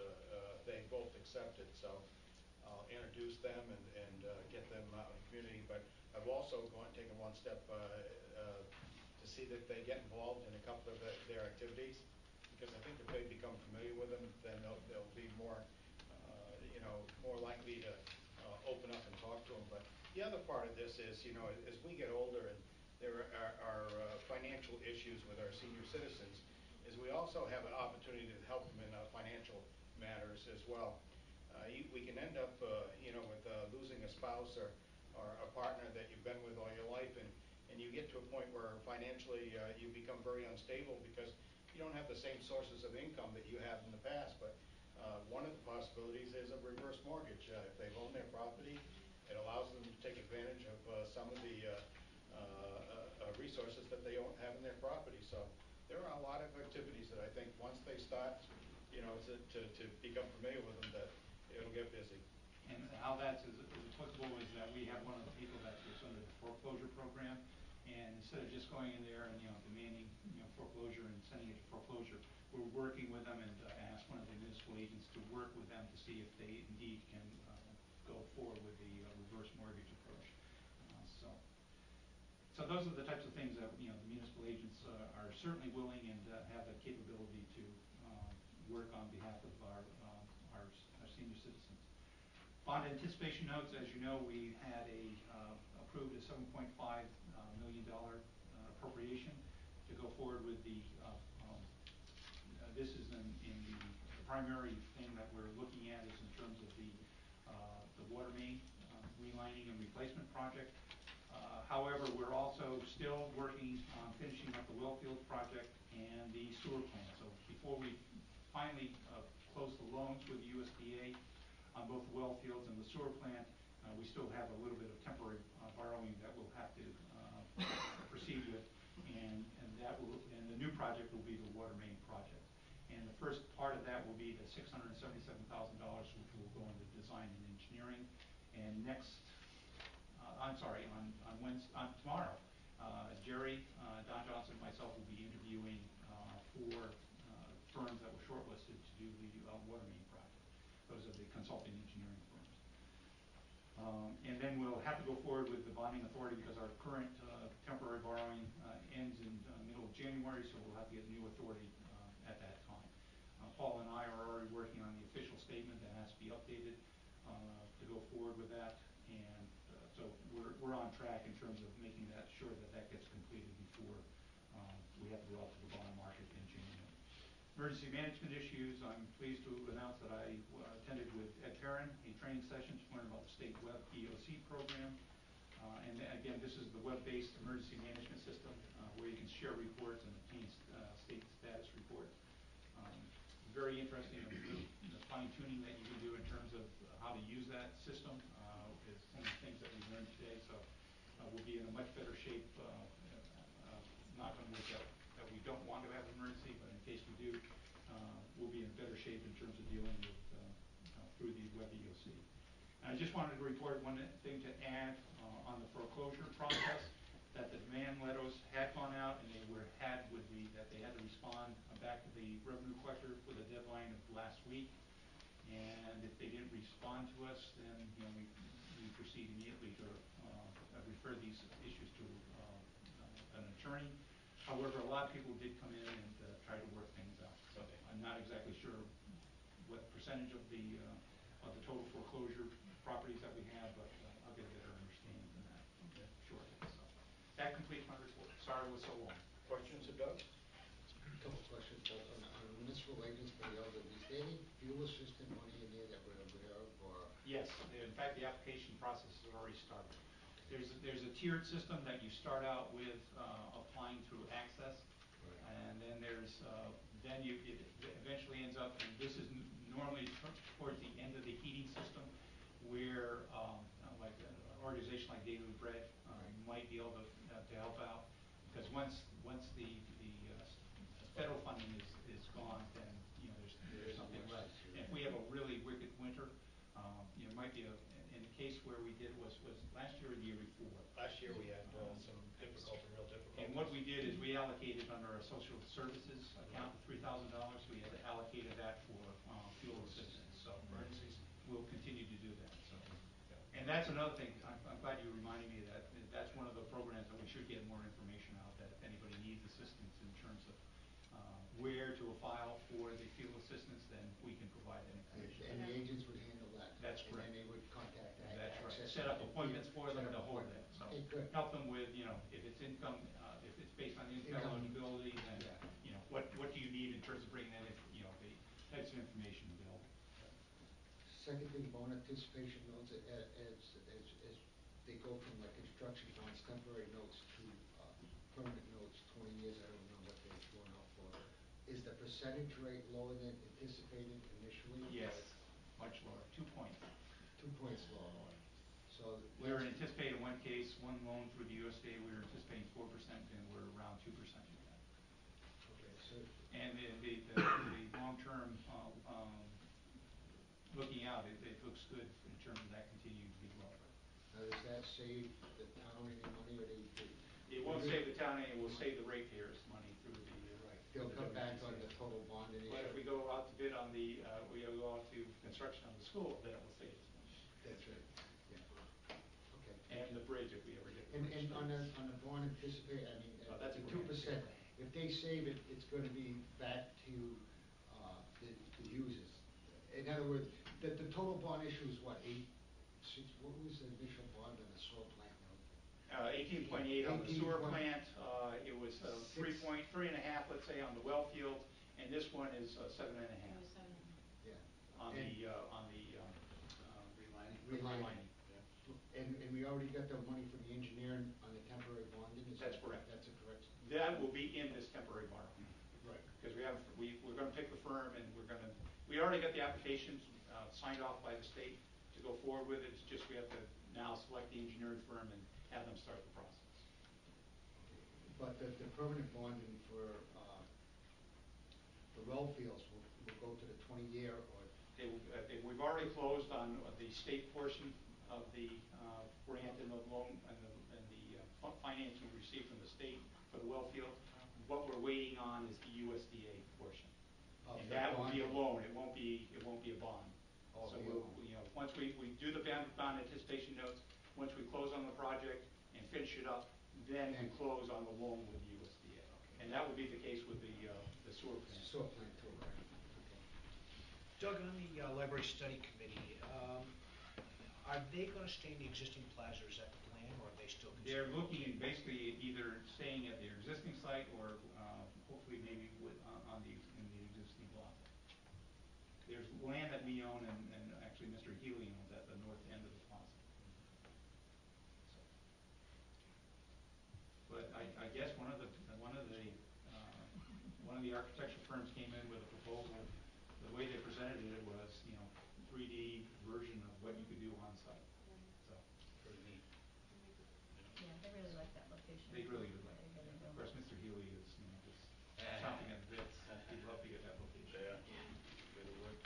they both accepted, so I'll introduce them and get them out in the community. But I've also taken one step to see that they get involved in a couple of their activities, because I think if they become familiar with them, then they'll be more, more likely to open up and talk to them. But the other part of this is, as we get older and there are financial issues with our senior citizens, is we also have an opportunity to help them in financial matters as well. We can end up, with losing a spouse or a partner that you've been with all your life, and you get to a point where financially you become very unstable because you don't have the same sources of income that you have in the past. But one of the possibilities is a reverse mortgage. If they've owned their property, it allows them to take advantage of some of the resources that they don't have in their property. So there are a lot of activities that I think once they start, to become familiar with them, that it'll get busy. And how that's is applicable is that we have one of the people that is under the foreclosure program, and instead of just going in there and demanding foreclosure and sending it to foreclosure, we're working with them and ask one of the municipal agents to work with them to see if they indeed can go forward with the reverse mortgage approach. So those are the types of things that the municipal agents are certainly willing and have the capability to work on behalf of our senior citizens. Bond anticipation notes, as you know, we had approved a $7.5 million appropriation to go forward with the. This is in the primary thing that we're looking at is in terms of the water main relining and replacement project. However, we're also still working on finishing up the well field project and the sewer plant. So before we finally close the loans with the USDA on both the well fields and the sewer plant, we still have a little bit of temporary borrowing that we'll have to proceed with, and the new project will be the water main project. And the first part of that will be the $677,000, which will go into design and engineering. And tomorrow, Jerry, Don Johnson, and myself will be interviewing for firms that were shortlisted to do the water main project. Those are the consulting engineering firms. And then we'll have to go forward with the bonding authority because our current temporary borrowing ends in middle of January, so we'll have to get new authority at that time. Paul and I are already working on the official statement that has to be updated to go forward with that, and so we're on track in terms of making that sure that gets completed before we have to go out to the bond market in January. Emergency management issues, I'm pleased to announce that I attended with Ed Perrin a training session to learn about the state web EOC program. And again, this is the web-based emergency management system where you can share reports and obtain state status reports. Very interesting, the fine-tuning that you can do in terms of how to use that system is some of the things that we've learned today. So we'll be in a much better shape, not going to make that we don't want to have an emergency, but in case we do, we'll be in better shape in terms of dealing with through the web EOC. And I just wanted to report one thing to add on the foreclosure process, that the demand letters had gone out and that they had to respond back to the revenue collector with a deadline of last week. And if they didn't respond to us, then we proceed immediately to refer these issues to an attorney. However, a lot of people did come in and try to work things out. So I'm not exactly sure what percentage of the total foreclosure properties that we have, but I'll get a better understanding than that shortly. So that completes my report. Sorry it was so long. Questions of Doug? couple of questions, both on municipal agents for the elderly. Is there any fuel assistance money in there that we're aware of, or? Yes, in fact, the application process has already started. There's a tiered system that you start out with applying through Access, and then it eventually ends up, and this is normally towards the end of the heating system, where like an organization like Daily Bread might be able to help out, because once the federal funding is gone, then there's something left. And if we have a really wicked winter, might be in the case where we did was last year or the year before. Last year we had some difficulty, real difficulty. And what we did is we allocated under our social services account $3,000. We had allocated that for fuel assistance. So we'll continue to do that. So, and that's another thing. I'm glad you reminded me of that. That's one of the programs that we should get more information out. That if anybody needs assistance in terms of where to file for the fuel assistance, then we can provide that information. And the agents would handle that? That's correct. And then they would contact that? That's right. Access. Set up appointments for them to hold that. So Okay, good. help them with, if it's income, if it's based on income eligibility, then, what do you need in terms of bringing that in, the types of information available. Second thing, bond anticipation notes, as they go from like construction bonds, temporary notes to permanent notes, 20 years, I don't know what they're going out for. Is the percentage rate lower than anticipated initially? Yes, much lower, 2 points. 2 points lower. So We were anticipating one case, one loan through the USDA, we were anticipating 4%, and we're around 2% with that. Okay, so And the long-term, looking out, it looks good in terms of that continuing to be lower. now does that save the town any money, or It won't save the town any, it will save the ratepayers money through the. they'll come back on the total bond initiative? But if we go out to bid on we go out to construction on the school, then it will save us money. That's right, yeah. Okay. And the bridge, if we ever get the And bridge. on the bond anticipate, I mean, Oh, that's the a 2%, grant. if they save it, it's gonna be back to the users. In other words, the total bond issue is what, what was the initial bond on the sewer plant? 18.8 on the sewer 18 plant, it was 3.5, let's say, on the well field, and this one is 7.5 Yeah. on And- the Relining. relining. And we already got the money for the engineering on the temporary bonding? That's correct. That's a correct? That will be in this temporary borrow. Right. Because we're gonna pick the firm, and we already got the applications signed off by the state to go forward with it. It's just we have to now select the engineering firm and have them start the process. But the permanent bonding for the well fields will go to the 20-year, or? We've already closed on the state portion of the grant and the loan and the financing we received from the state for the well field. What we're waiting on is the USDA portion. Of And the that will be a bond? loan, it won't be a bond. Oh, So it'll be a we'll, loan. once we do the bond anticipation notes, once we close on the project and finish it up, then we close on the loan with the USDA. And that will be the case with the sewer plant. Sewer plant too, right? Okay. Doug, on the library study committee, are they gonna stay in the existing plaza, or is that the plan, or are they still? They're looking at basically either staying at their existing site or hopefully maybe in the existing block. There's land that we own and actually Mr. Healy owns at the north end of the plaza. But I guess one of the architecture firms came in with a proposal. The way they presented it was, 3D version of what you could do on site. So, Pretty neat. Yeah, they really like that location. they really do like They it. really do. Of course, Mr. Healy is, just chomping at the bits. He'd love to get that location. Yeah, good work.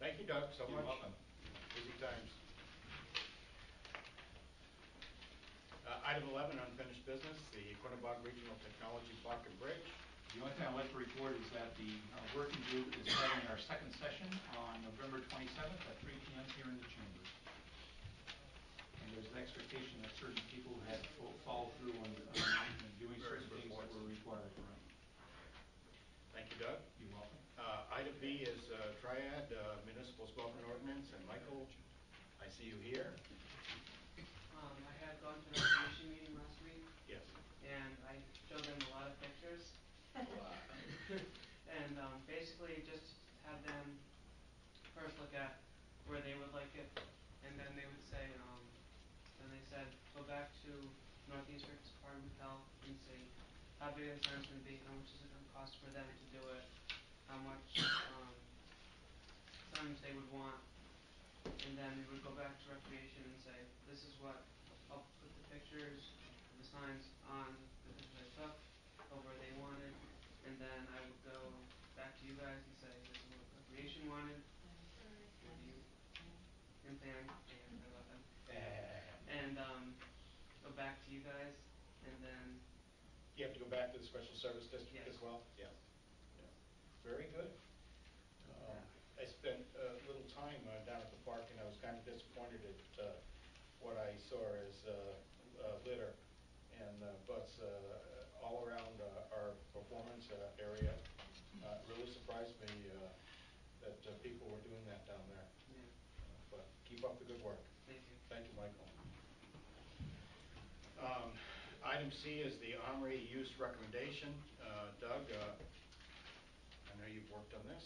Thank you, Doug, so You're much. welcome. Busy times. Item 11, unfinished business, the Quinnipiac Regional Technology Park and Bridge. The only thing I'd like to report is that the working group is having our second session on November 27th at 3 p.m. here in the chambers. And there's an expectation that certain people have followed through on doing certain things that were required, right? Thank you, Doug. You're welcome. Item B is Triad Municipal Development Ordinance, and Michael, I see you here. I had gone to the commission meeting last week, Yes. and I showed them a lot of pictures. where they would like it, and then they would say, then they said, go back to Northeast Rivers Department of Health and see how big the sign's gonna be, how much is it gonna cost for them to do it, how much, signs they would want, and then we would go back to recreation and say, this is what, I'll put the pictures of the signs on the pictures I took of where they wanted, and then I would go back to you guys and say, this is what recreation wanted, what do you, and Pam, and I love them, and, go back to you guys, and then, You have to go back to the special service district Yes. as well? Yeah. Yeah. Very good. I spent a little time down at the park, and I was kind of disappointed at what I saw as litter and butts all around our performance area. It really surprised me that people were doing that down there. yeah, But keep up the good work. thank you. Thank you, Michael. Item C is the Omri use recommendation. Doug, I know you've worked on this.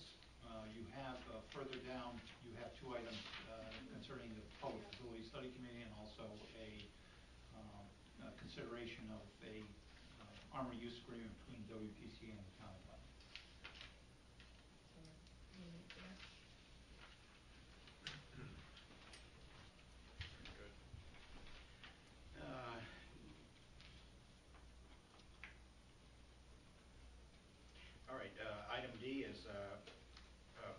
You have, further down, you have two items concerning the Public Facilities Study Committee and also a consideration of a armor use agreement between WPC and the town of Putnam. So, you need to know. Good. All right, item D is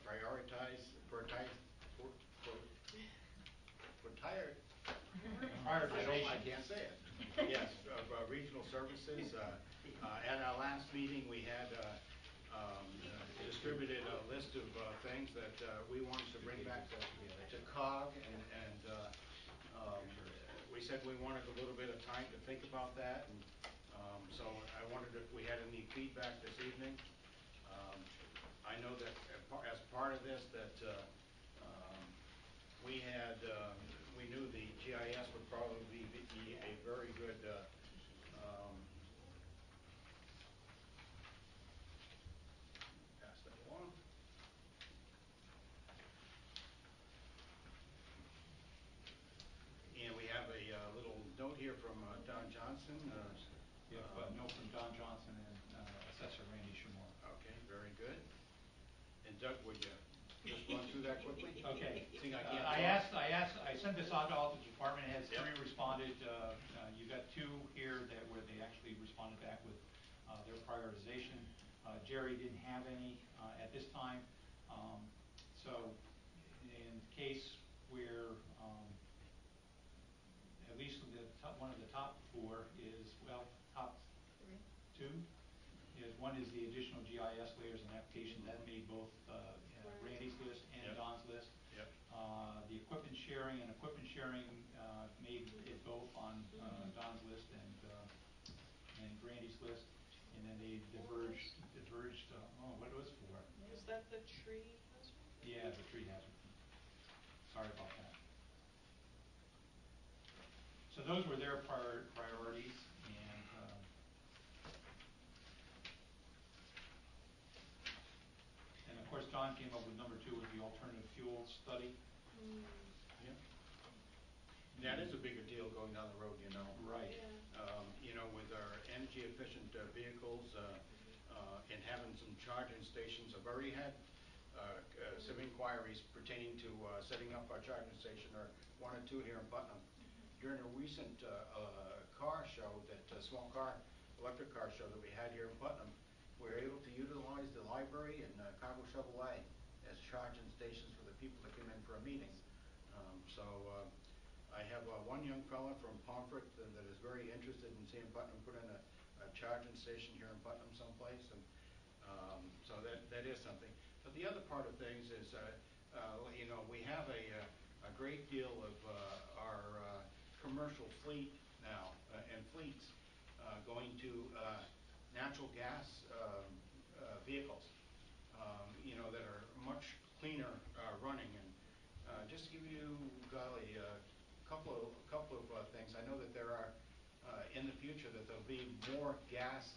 prioritization I can't say it. Yes, of regional services. At our last meeting, we had distributed a list of things that we wanted to bring back to COG, and we said we wanted a little bit of time to think about that, and so I wondered if we had any feedback this evening. I know that as part of this that we had, we knew the GIS would probably be a very good pass that along. And we have a little note here from Don Johnson. You have a note from Don Johnson and Assessor Randy Shamor. Okay, very good. And Doug, would you just run through that quickly? Okay. Seeing I can't I sent this out to all the department heads, Yep. 3 responded, you got 2 here that where they actually responded back with their prioritization. Jerry didn't have any at this time, so in the case where at least one of the top 4 is, well, top 2 is, one is the additional GIS layers and application that made both Randy's list and Yep. Don's list. Yep. The equipment sharing made it both on Don's list and Randy's list, and then they diverged, what it was for. Is that the tree hazard? Yeah, the tree hazard. Sorry about that. So those were their priorities, and of course Don came up with number 2 with the alternative fuel study. Yeah. That is a bigger deal going down the road, you know. Right. Yeah. You know, with our energy efficient vehicles and having some charging stations. I've already had some inquiries pertaining to setting up our charging station, or 1 or 2 here in Putnam. During a recent car show, small car, electric car show that we had here in Putnam, we were able to utilize the library and Cargo Chevrolet as charging stations for the people that come in for a meeting. So I have one young fella from Pomfret that is very interested in seeing Putnam put in a charging station here in Putnam someplace, and so that is something. But the other part of things is, you know, we have a great deal of our commercial fleet now, and fleets going to natural gas vehicles, you know, that are much cleaner running. And just to give you, golly, a couple of things. I know that there are in the future that there'll be more gas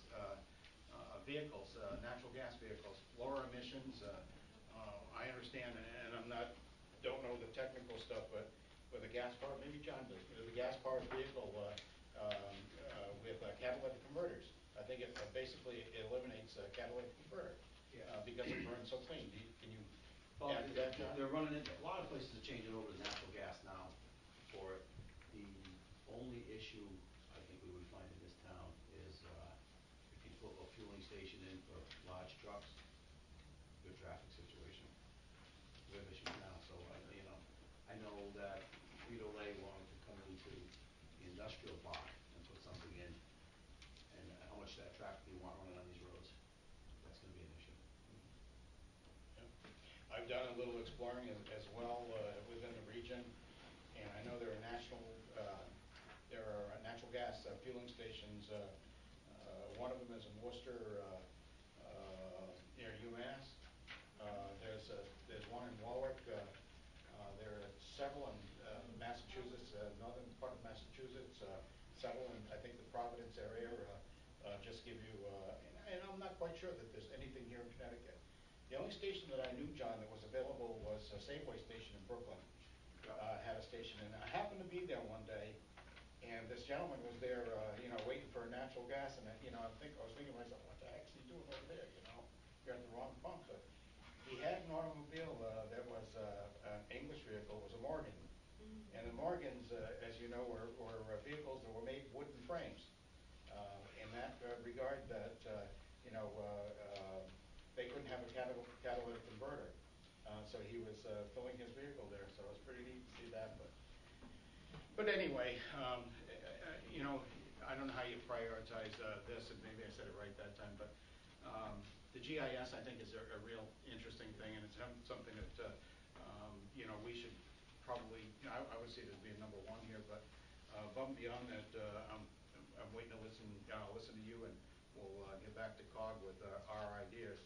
vehicles, natural gas vehicles, lower emissions. I understand, and I'm not don't know the technical stuff, but with a gas-powered, maybe John does, with a gas-powered vehicle with catalytic converters. I think it basically eliminates a catalytic converter because it burns so clean. Can you Well, add to that, John? they're running it, a lot of places are changing over to natural gas now for it. The only issue I think we would find in this town is, if you put a fueling station in for large trucks, good traffic situation. We have issues now, so I know that Frito-Lay wanted to come into the industrial park and put something in, and how much that traffic you want running on these roads, that's gonna be an issue. I've done a little exploring as well within the region, and I know there are natural gas fueling stations. One of them is in Worcester, near UMass. There's one in Warwick. There are several in Massachusetts, northern part of Massachusetts. Several in, I think, the Providence area. Just give you, and I'm not quite sure that there's anything here in Connecticut. The only station that I knew, John, that was available was a Safeway station in Brooklyn. Had a station, and I happened to be there one day, and this gentleman was there, waiting for a natural gas, and I was thinking to myself, what the heck is he doing over there? You're at the wrong pump. But he had an automobile that was an English vehicle, it was a Morgan, and the Morgans, as you know, were vehicles that were made wooden frames. In that regard, that they couldn't have a catalytic converter. So he was filling his vehicle there, so it was pretty neat to see that. But anyway, I don't know how you prioritize this, and maybe I said it right that time, but the GIS, I think, is a real interesting thing, and it's something that, we should probably, I would see it as being number one here, but above and beyond that, I'm waiting to listen to you, and we'll get back to COG with our ideas.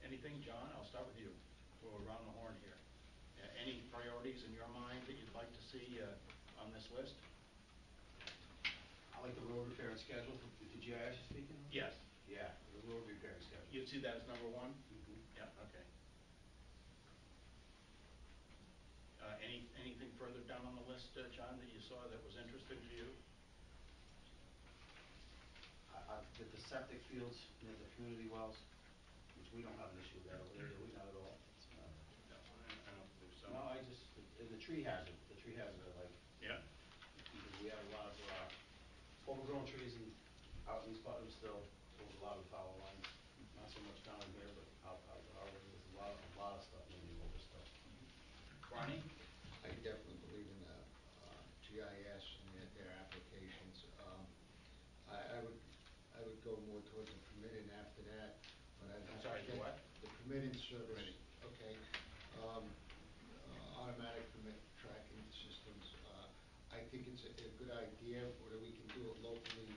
Anything, John? I'll start with you. We'll around the horn here. Any priorities in your mind that you'd like to see on this list? I like the road repair and schedule, the GIS you're speaking of? Yes. Yeah, the road repair and schedule. You'd see that as number one? Mhm. Yeah, okay. Anything further down on the list, John, that you saw that was interesting to you? With the septic fields near the community wells, which we don't have an issue with that over there, do we? Not at all. No, I don't believe so. No, the tree hazard I like. Yeah. Because we have a lot of overgrown trees out in East Putnam still, over a lot of power lines. Not so much down in here, but out there's a lot of stuff moving over stuff. Ronnie? I definitely believe in the GIS and their applications. I would go more towards the permitting after that, but I'd I'm have sorry, to the get what? the permitting service. Permitting. Okay. Automatic permit tracking systems. I think it's a good idea, whether we can do it locally,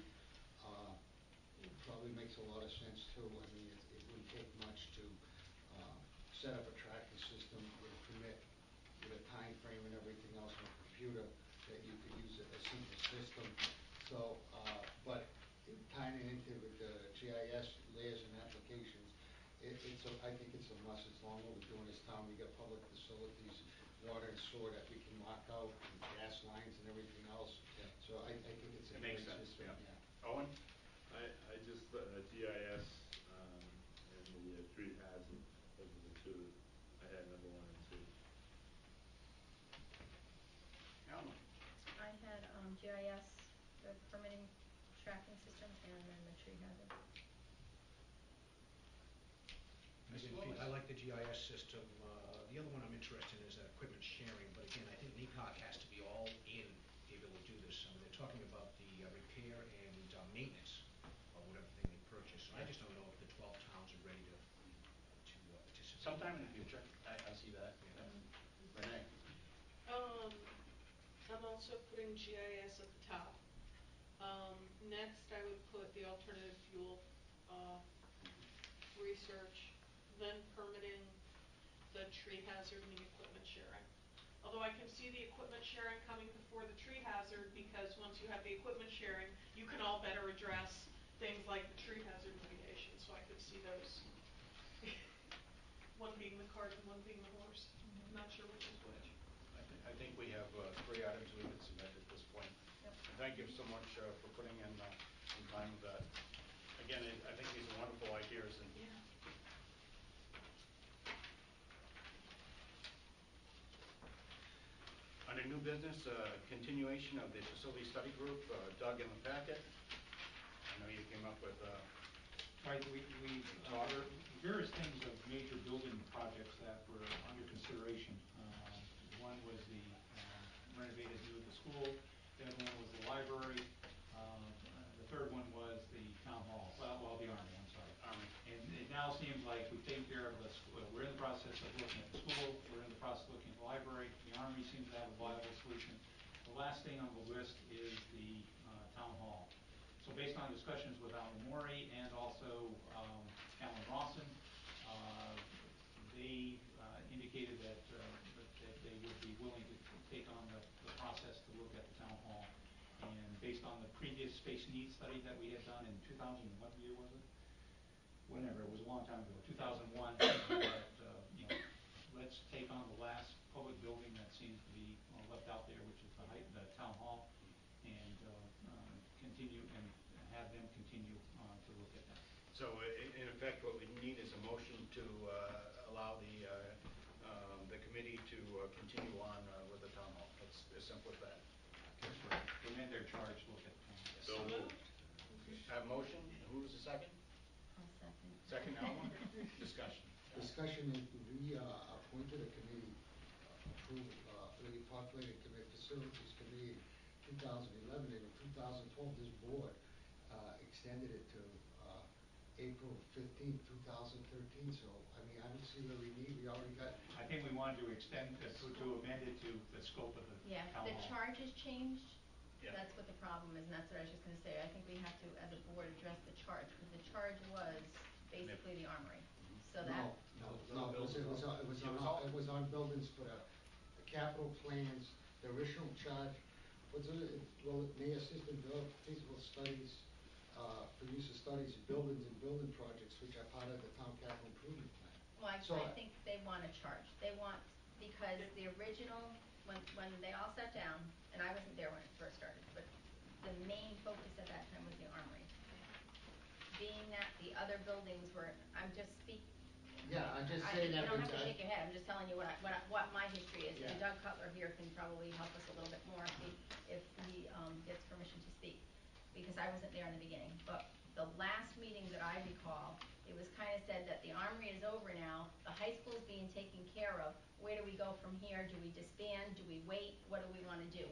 it probably makes a lot of sense too. I mean, it wouldn't take much to set up a tracking system with a permit, with a time frame and everything else on a computer, that you could use a simple system. So, but tying it into with the GIS layers and applications, I think it's a must. As long as we're doing this town, we got public facilities, water and sewer that we can mark out, and gas lines and everything else. Yeah. So I think it's a It makes great sense, system, yeah. yeah. Owen? I just, GIS, and the tree hazard, those are the two I had, number one and two. Alma? I had, GIS, the permitting tracking system, and then the tree hazard. I like the GIS system. The other one I'm interested in is equipment sharing, but again, I think NECOG has to be all in to be able to do this. I mean, they're talking about the repair and maintenance of whatever thing they purchase. So I just don't know if the 12 towns are ready to participate. Sometime in the future, I see that. Renee? I'm also putting GIS at the top. Next, I would put the alternative fuel, research, then permitting, the tree hazard, and the equipment sharing. Although I can see the equipment sharing coming before the tree hazard, because once you have the equipment sharing, you can all better address things like the tree hazard mitigation, so I could see those. One being the cart and one being the horse. I'm not sure which is which. I think we have 3 items we can submit at this point. Yep. And thank you so much for putting in some time with that. Again, I think these are wonderful ideas, and Yeah. under new business, continuation of the facility study group, Doug in the packet. I know you came up with, Right, we, there are various things of major building projects that were under consideration. One was the renovated view of the school, the other one was the library, the third one was the town hall, well, the Army, I'm sorry. Army. And it now seems like we've taken care of the school, we're in the process of looking at the school, we're in the process of looking at the library, the Army seems to have a viable solution. The last thing on the list is the town hall. So based on discussions with Alan Mori and also Alan Rawson, they indicated that they would be willing to take on the process to look at the town hall. And based on the previous space needs study that we had done in 2000, what year was it? Whenever, it was a long time ago, 2001, that, let's take on the last public building that seems to be left out there, which is the town hall, and continue and have them continue to look at that. so in effect, what we need is a motion to allow the committee to continue on with the town hall. It's as simple as that. That's right. Amend their charge, look at the town hall. So moved. Have motion, who's the second? I'll second. Second, Alma? Discussion. Discussion, if we appointed a committee, approved, the populated committee, facilities committee in 2011, and in 2012, this board extended it to April 15, 2013, so, I mean, I don't see where we already got. I think we wanted to extend, to amend it to the scope of the Yeah, town hall. the charge has changed. Yeah. That's what the problem is, and that's what I was just gonna say. I think we have to, as a board, address the charge, because the charge was basically the armory. So that, No, it was on buildings for the capital plans, the original charge, well, it may assist in develop feasible studies, for use of studies of buildings and building projects which are part of the town capital improvement plan. well, So I think they want a charge. They want, because the original, when they all sat down, and I wasn't there when it first started, but the main focus at that time was the armory. Being that the other buildings were, I'm just Yeah, I'm just saying that. You don't have to shake your head, I'm just telling you what my history is. And Yeah. Doug Cutler here can probably help us a little bit more if he gets permission to speak, because I wasn't there in the beginning. But the last meeting that I recall, it was kind of said that the armory is over now, the high school's being taken care of. Where do we go from here? Do we disband? Do we wait? What do we want to do?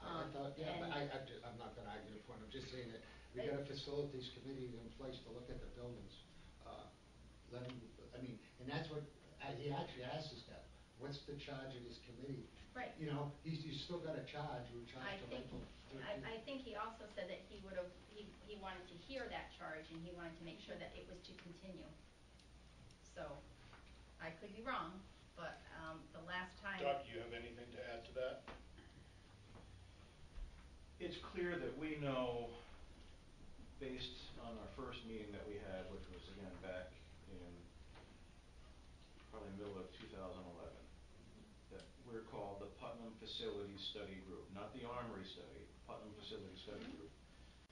I thought, yeah, but I'm not gonna argue the point, I'm just saying that we got a facilities committee in place to look at the buildings. Let him, I mean, and that's what, he actually asked us that, what's the charge of this committee? Right. You know, he's still got a charge, we charge to rental. I think he also said that he would've, he wanted to hear that charge, and he wanted to make sure that it was to continue. So, I could be wrong, but, the last time. Doug, do you have anything to add to that? It's clear that we know, based on our first meeting that we had, which was again back in probably middle of 2011, that we're called the Putnam Facilities Study Group, not the Armory Study, Putnam Facilities Study Group.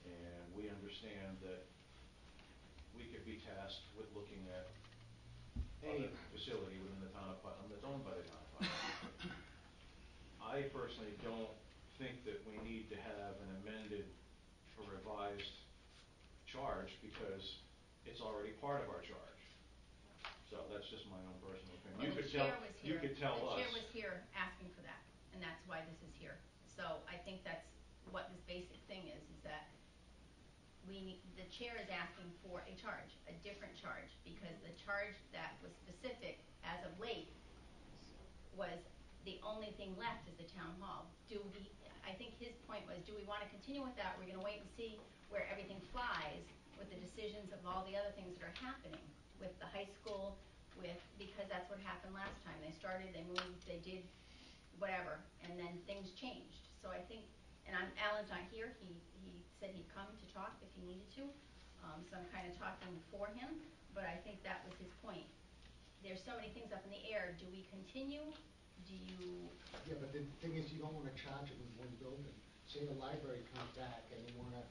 And we understand that we could be tasked with looking at any facility within the town of Putnam that's owned by the town of Putnam. I personally don't think that we need to have an amended or revised charge because it's already part of our charge. So that's just my own personal opinion. Well, the chair You could tell us. The chair was here asking for that, and that's why this is here. So I think that's what this basic thing is that the chair is asking for a charge, a different charge, because the charge that was specific as of late was the only thing left is the town hall. I think his point was, do we want to continue with that? We're going to wait and see where everything flies with the decisions of all the other things that are happening with the high school, because that's what happened last time. They started, they moved, they did whatever, and then things changed. So I think, and Alan's not here, he said he'd come to talk if he needed to, so I'm kind of talking for him, but I think that was his point. There's so many things up in the air. Do we continue do you, Yeah, but the thing is, you don't wanna charge them in one building. Say the library comes back and they wanna,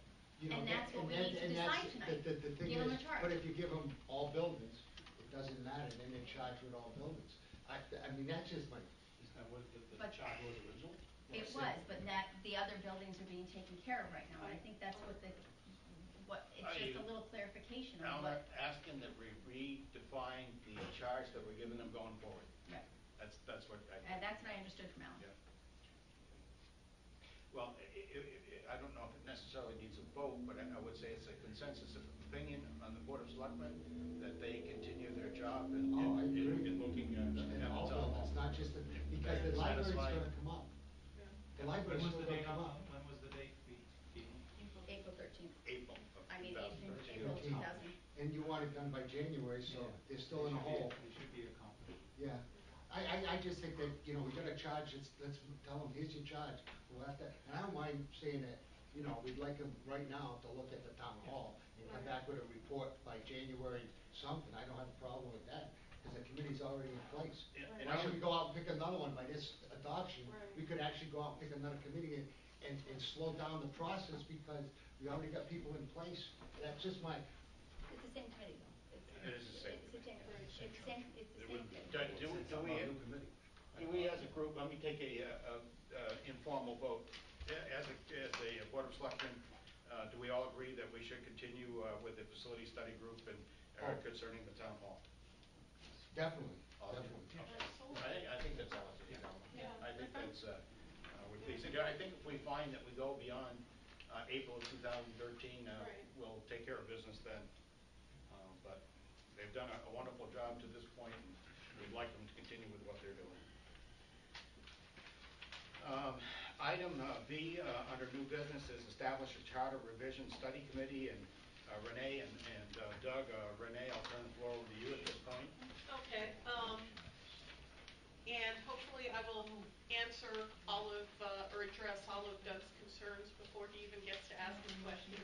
you know. And that's what we and need to and decide that's- tonight. The thing Give 'em a is, charge. but if you give them all buildings, it doesn't matter, then they're charged with all buildings. I mean, that's just my, Isn't that what the But- charge was original? it was, but that, the other buildings are being taken care of right now, and I think that's what the, it's Are just you- a little clarification of Alma, what, asking that we redefine the charge that we're giving them going forward. right, That's what I. and that's what I understood from Alan. Yeah. Well, I don't know if it necessarily needs a vote, but I would say it's a consensus of opinion on the Board of Selectmen that they continue their job in Oh, I agree. looking at and the all town hall. buildings, not just the, because That the library's satisfy- gonna come up. Yeah. The When library's was still the gonna date come on, up. when was the date, Pete? April 13th, April of I mean, 2013. April 13. 2000. And you want it done by January, so they're still in a hole. They should be accomplished. Yeah, I just think that, you know, we gotta charge, let's tell them, here's your charge, we'll have to, and I don't mind saying that, you know, we'd like them right now to look at the town hall and come back with a report by January something, I don't have a problem with that, because the committee's already in place. Yeah, Right. and Why I should would- we go out and pick another one by this adoption? Right. We could actually go out and pick another committee and slow down the process, because we already got people in place, that's just my, It's the same committee though. It is the same It's the same, committee. it's the same, it's the It same would- committee. Do we as a group, let me take a informal vote. As a Board of Selectmen, do we all agree that we should continue with the facility study group and concerning the town hall? definitely, All of you? definitely. Okay. I think that's all it is. Yeah. I think that's, would be, I think if we find that we go beyond April of 2013, Right. we'll take care of business then. But they've done a wonderful job to this point, and we'd like them to continue with what they're doing. Item B, under new business, is establish a charter revision study committee, and Renee and Doug, Renee, I'll turn the floor over to you at this point. Okay, and hopefully I will answer all of, or address all of Doug's concerns before he even gets to asking questions.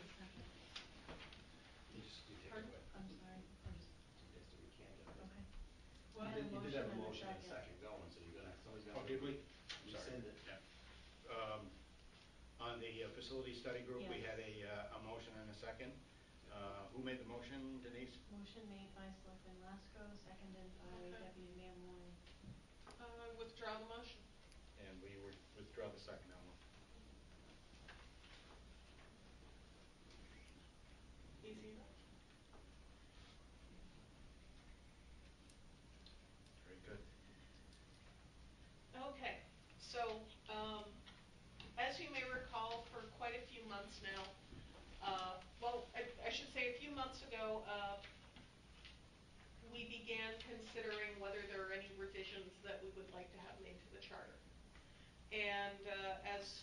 Pardon? I'm sorry, I just, okay. What? You did have a motion and a second going, so you're gonna, somebody's Oh, did we? rescind it. Yeah. On the facility study group, we Yes. had a motion and a second. Who made the motion, Denise? Motion made by Selectman Lasko, seconded by Okay. Deputy Mayor Moore. Withdraw the motion. And we withdraw the second, Alma. Easy enough. Very good. Okay, so, as you may recall, for quite a few months now, I should say a few months ago, we began considering whether there are any revisions that we would like to have made to the charter. And, as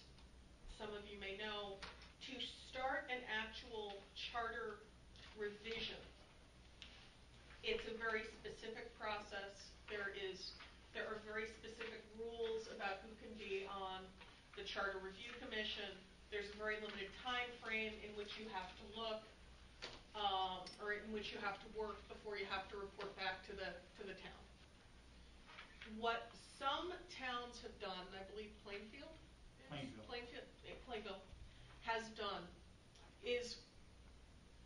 some of you may know, to start an actual charter revision, it's a very specific process. There are very specific rules about who can be on the Charter Review Commission. There's a very limited time frame in which you have to look, or in which you have to work before you have to report back to the town. What some towns have done, I believe Plainfield has done, is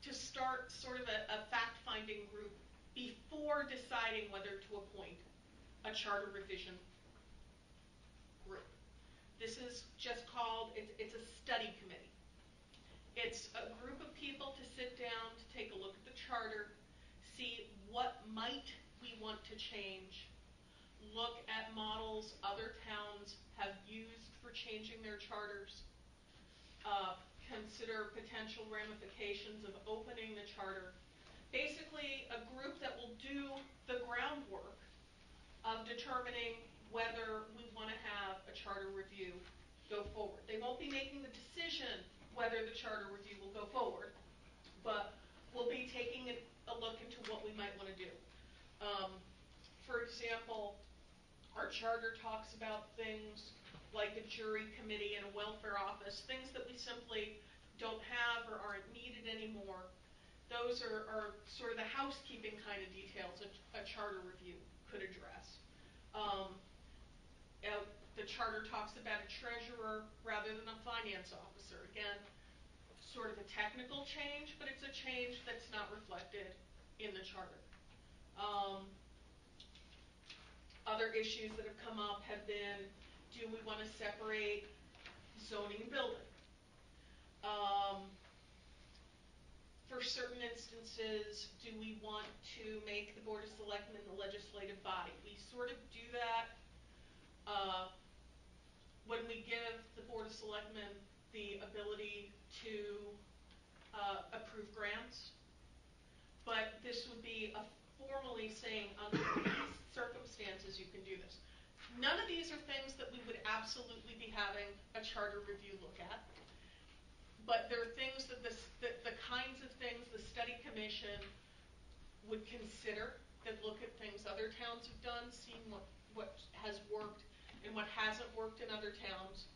to start sort of a fact-finding group before deciding whether to appoint a charter revision group. This is just called, it's a study committee. It's a group of people to sit down, to take a look at the charter, see what might we want to change, look at models other towns have used for changing their charters, consider potential ramifications of opening the charter. Basically, a group that will do the groundwork of determining whether we want to have a charter review go forward. They won't be making the decision whether the charter review will go forward, but we'll be taking a look into what we might want to do. For example, our charter talks about things like a jury committee and a welfare office, things that we simply don't have or aren't needed anymore. Those are sort of the housekeeping kind of details a charter review could address. The charter talks about a treasurer rather than a finance officer. Again, sort of a technical change, but it's a change that's not reflected in the charter. Other issues that have come up have been, do we want to separate zoning and building? For certain instances, do we want to make the Board of Selectmen the legislative body? We sort of do that when we give the Board of Selectmen the ability to approve grants. But this would be formally saying under these circumstances you can do this. None of these are things that we would absolutely be having a charter review look at. But there are things that the kinds of things the study commission would consider, that look at things other towns have done, seeing what has worked and what hasn't worked in other towns,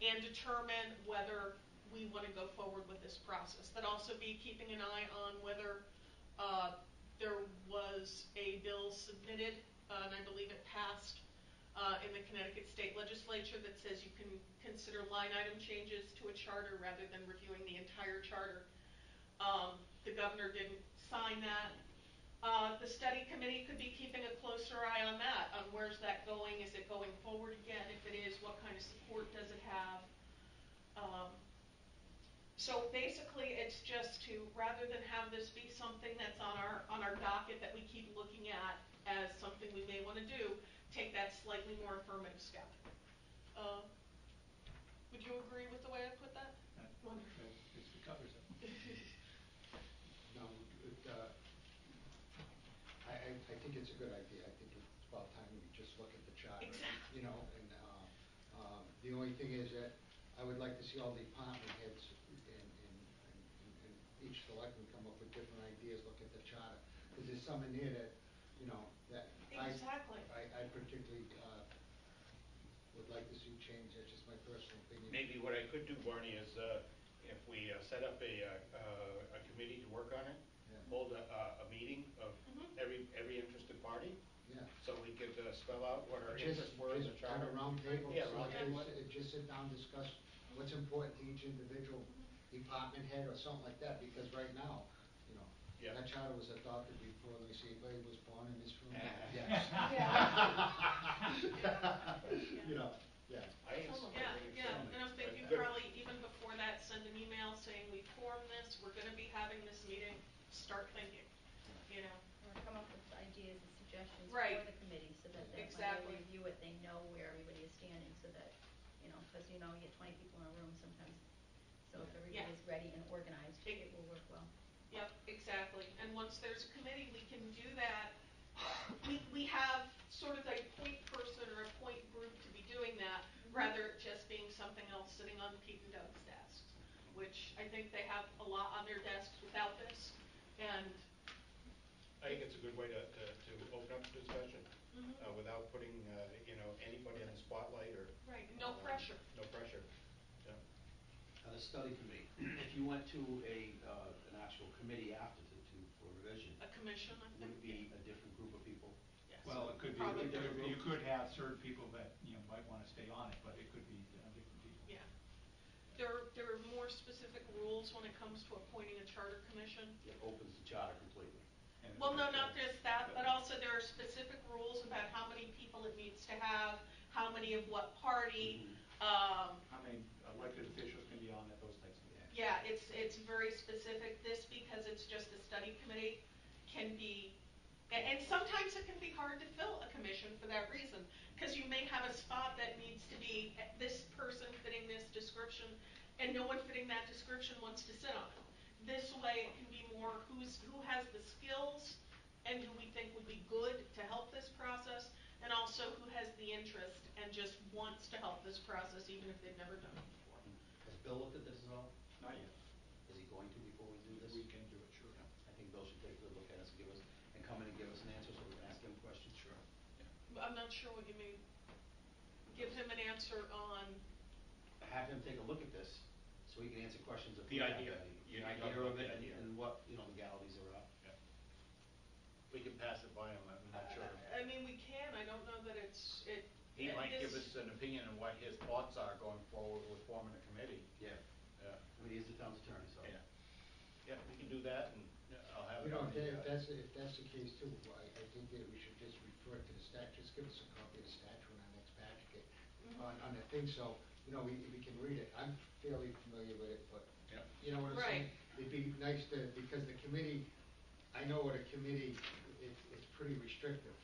and determine whether we want to go forward with this process. That also be keeping an eye on whether there was a bill submitted, and I believe it passed in the Connecticut State Legislature, that says you can consider line item changes to a charter rather than reviewing the entire charter. The governor didn't sign that. The study committee could be keeping a closer eye on that, on where's that going, is it going forward again? If it is, what kind of support does it have? So basically it's just to, rather than have this be something that's on our docket that we keep looking at as something we may want to do, take that slightly more affirmative step. Would you agree with the way I put that? Wonderful. It covers it. No, I think it's a good idea. I think it's about time we just look at the charter. Exactly. You know, and the only thing is that I would like to see all the department heads and each selectman come up with different ideas, look at the charter. Because there's some in here that, you know, that Exactly. I particularly would like to see change. That's just my personal opinion. Maybe what I could do, Barney, is if we set up a committee to work on it, hold a meeting of every interested party, so we could spell out what our interests were in the charter. At a round table, Yeah, so round table. just sit down, discuss what's important to each individual department head or something like that, because right now, you know, that charter was adopted before, let me see, anybody was born in this room? Yes. You know, yeah. And I'm thinking probably even before that, send an email saying we formed this, we're going to be having this meeting, start thinking, you know. Or come up with ideas and suggestions for Right. the committee, so that when Exactly. they review it, they know where everybody is standing, so that, you know, because you get 20 people in a room sometimes. So if everybody is ready and organized, it will work well. Yep, exactly. And once there's a committee, we can do that. We have sort of a point person or a point group to be doing that, rather it just being something else sitting on Pete and Doug's desks, which I think they have a lot on their desks without this. And I think it's a good way to open up the discussion without putting anybody in the spotlight or right, no pressure. No pressure. Yeah. The study committee, if you went to an actual committee after for revision, A commission, I would think. it be a different group of people? Yes. Well, it could be, Probably. you could have certain people that, might want to stay on it, but it could be different people. Yeah. There are more specific rules when it comes to appointing a charter commission. It opens the charter completely. Well, no, not just that, but also there are specific rules about how many people it needs to have, how many of what party. How many elected officials can be on it, those types of things. Yeah, it's very specific. This, because it's just a study committee, can be, and sometimes it can be hard to fill a commission for that reason, because you may have a spot that needs to be this person fitting this description, and no one fitting that description wants to sit on it. This way, it can be more who has the skills and who we think would be good to help this process, and also who has the interest and just wants to help this process, even if they've never done it before. Has Bill looked at this at all? Not yet. Is he going to before we do this? We can do it, sure. I think Bill should take a good look at us and come in and give us an answer, so we can ask him questions. Sure. I'm not sure what you mean. Give him an answer on. Have him take a look at this, so he can answer questions of The we have idea. any. You The talk idea about of the it idea. and what, legalities are up. We can pass it by him, I'm not sure. I mean, we can. I don't know that he And might give this- us an opinion on what his thoughts are going forward with forming a committee. Yeah, Yeah, I mean, he's the town's attorney, so. yeah. Yeah, we can do that, and I'll have You it know, on the, if that's the case too, I think that we should just refer to the statute, just give us a copy of the statute on our next packet, on the thing, so, you know, we can read it. I'm fairly familiar with it, but, yeah. you know what I'm saying? Right. It'd be nice to, because the committee, I know what a committee, it's pretty restrictive.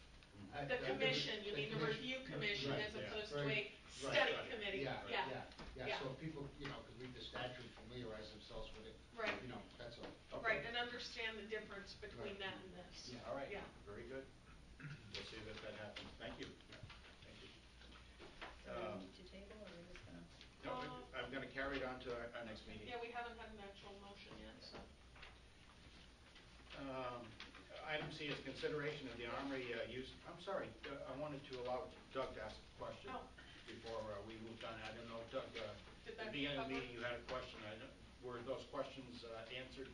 The commission, you mean the commission. review commission Right, as yeah. opposed to a Right, study right. committee, Yeah, yeah. yeah, so people, you know, could read the statute, familiarize themselves with it. Right. You know, that's all. Okay. Right, and understand the difference between Right. that and this. Yeah. All right, Yeah. very good. We'll see that that happens. Thank you. Thank you. So we need to table, or we're just gonna? No, I'm gonna carry it on to our next meeting. Yeah, we haven't had an actual motion yet, so. Item C is consideration of the Armory use, I'm sorry, I wanted to allow Doug to ask a question Oh. before we moved on. I don't know, Doug, Did at that the beginning of the cover? meeting, you had a question. Were those questions answered?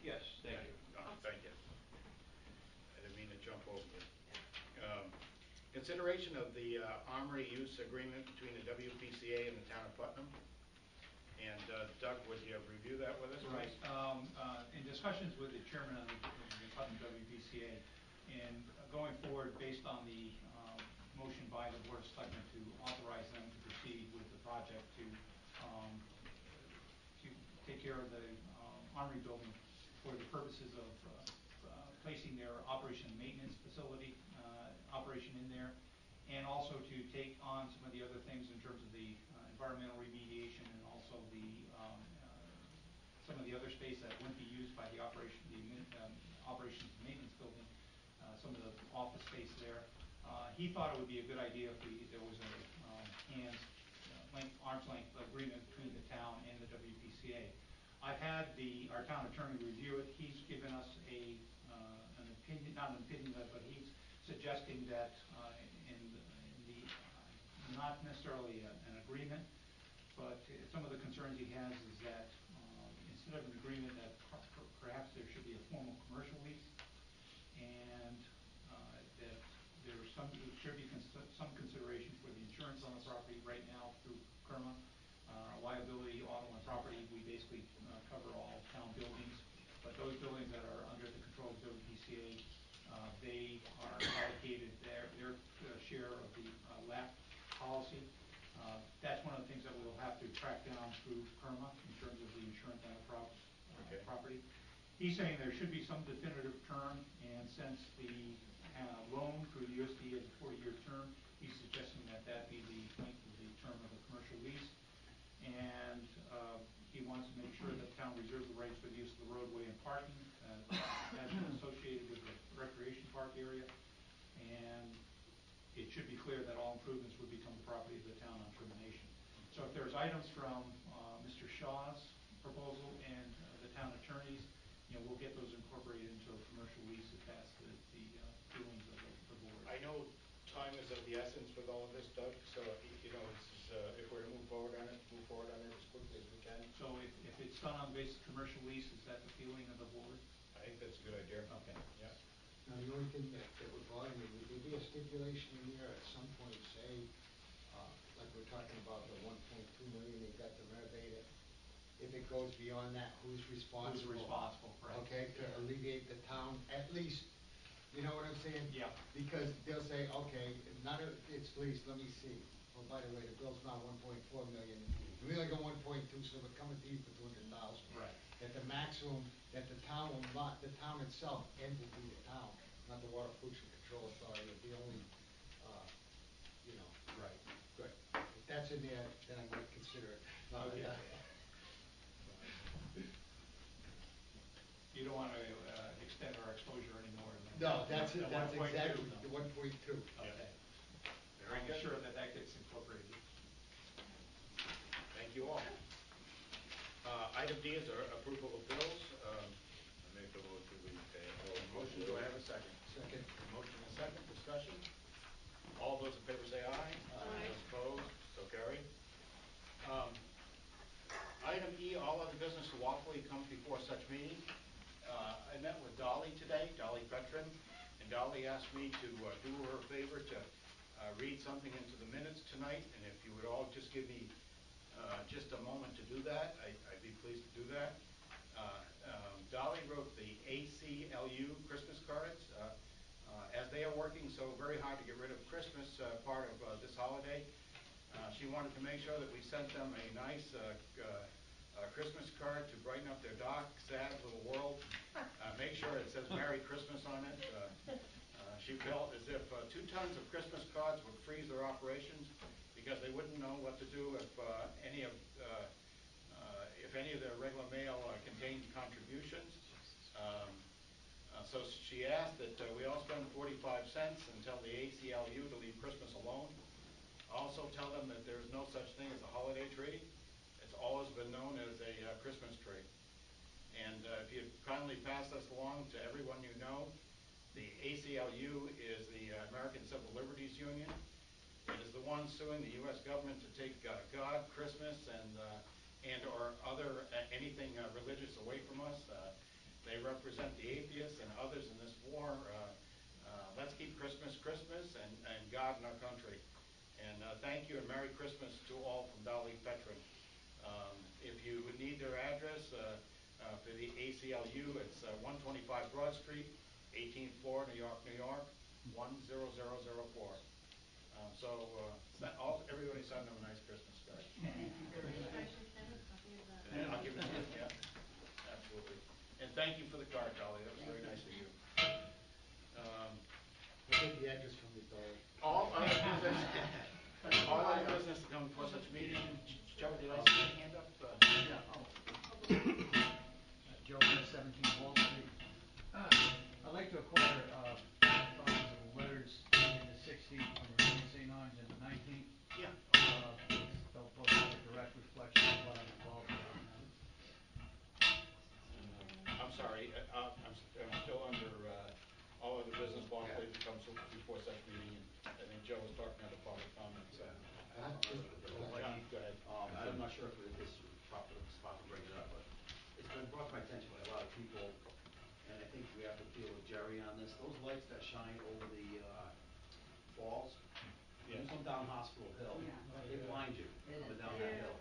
Yes, thank you. Oh, thank you. I didn't mean to jump over you. Consideration of the Armory use agreement between the WPCA and the town of Putnam. And Doug, would you review that with us? Right, in discussions with the chairman of the Putnam WPCA, and going forward, based on the motion by the Board of Selectmen to authorize them to proceed with the project to take care of the Armory building for the purposes of placing their operation and maintenance facility operation in there, and also to take on some of the other things in terms of the environmental remediation and also the some of the other space that wouldn't be used by the operations and maintenance building, some of the office space there. He thought it would be a good idea if there was a arm's length agreement between the town and the WPCA. I've had our town attorney review it. He's given us an opinion, not an opinion, but he's suggesting that in the not necessarily an agreement, but some of the concerns he has is that instead of an agreement, that perhaps there should be a formal commercial lease, and that there should be some consideration for the insurance on the property. Right now through KERMA, liability, auto, and property, we basically cover all town buildings, but those buildings that are under the control of WPCA, they are allocated their share of the LAP policy. That's one of the things that we'll have to track down through KERMA in terms of the insurance on the property. He's saying there should be some definitive term, and since the loan through the USDA is a 40-year term, he's suggesting that that be the length of the term of the commercial lease. And he wants to make sure that the town reserves the rights for the use of the roadway and parking as associated with the recreation park area. And it should be clear that all improvements would become the property of the town on termination. So if there's items from Mr. Shaw's proposal and the town attorneys, we'll get those incorporated into a commercial lease if that's the feelings of the board. I know time is of the essence with all of this, Doug, so, if we're to move forward on it as quickly as we can. So if it's done on the basis of commercial lease, is that the feeling of the board? I think that's a good idea. Okay. Yeah. Now, the only thing that would bother me, would there be a stipulation in there at some point, say, like we're talking about the 1.2 million they got to renovate it? If it goes beyond that, who's responsible? Who's responsible, correct. Okay, to alleviate the town, at least, you know what I'm saying? Yeah. Because they'll say, okay, it's leased, let me see. Oh, by the way, the bill's now 1.4 million. We only got 1.2, so we're coming to you for 200,000. Right. That the maximum, that the town will not, the town itself, entity, the town, not the Water Pollution Control Authority, will be only, Right. good. If that's in there, then I might consider it. Okay. You don't want to extend our exposure any more than. No, that's the 1.2, exactly, no. the 1.2. Okay. Very I'll good. make sure that gets incorporated. Thank you all. Item D is our approval of bills. I make the motion we pay all. Motion, do I have a second? Second. Motion and second, discussion. All those in favor say aye. Aye. Those opposed, so carried. Item E, all other business lawfully comes before such meeting. I met with Dolly today, Dolly Petrin, and Dolly asked me to do her a favor to read something into the minutes tonight, and if you would all just give me just a moment to do that, I'd be pleased to do that. Dolly wrote the ACLU Christmas cards. As they are working so very hard to get rid of Christmas part of this holiday, she wanted to make sure that we sent them a nice Christmas card to brighten up their dark, sad little world. Make sure it says Merry Christmas on it. She felt as if 2 tons of Christmas cards would freeze their operations because they wouldn't know what to do if any of their regular mail contained contributions. So she asked that we all spend 45 cents and tell the ACLU to leave Christmas alone. Also tell them that there's no such thing as a holiday tree. It's always been known as a Christmas tree. And if you'd kindly pass this along to everyone you know, the ACLU is the American Civil Liberties Union. It is the one suing the U.S. government to take God, Christmas, and or other anything religious away from us. They represent the atheists and others in this war. Let's keep Christmas Christmas and God in our country. And thank you and Merry Christmas to all from Dolly Petrin. If you need their address for the ACLU, it's 125 Broad Street, 18th floor, New York, New York, 10004. Everybody send them a nice Christmas card. I should send a copy of that. And I'll give it to you, yeah. Absolutely. And thank you for the card, Dolly. That was very nice of you. We'll take the address from you, Dolly. All other business to come before such meeting. Joe, did I see your hand up? Joe, 17 Wall Street. I'd like to acquire copies of the letters in the 16th from the St. Ange and the 19th. Yeah. They'll both have a direct reflection of what I'm involved in. I'm sorry, I'm still under all other business law that comes before such meeting. I think Joe was talking about the public comments. John, go ahead. I'm not sure if this is proper spot to bring it up, but it's been brought to my attention by a lot of people, and I think we have to deal with Jerry on this. Those lights that shine over the falls, when you come down Hospital Hill, they blind you coming down that hill.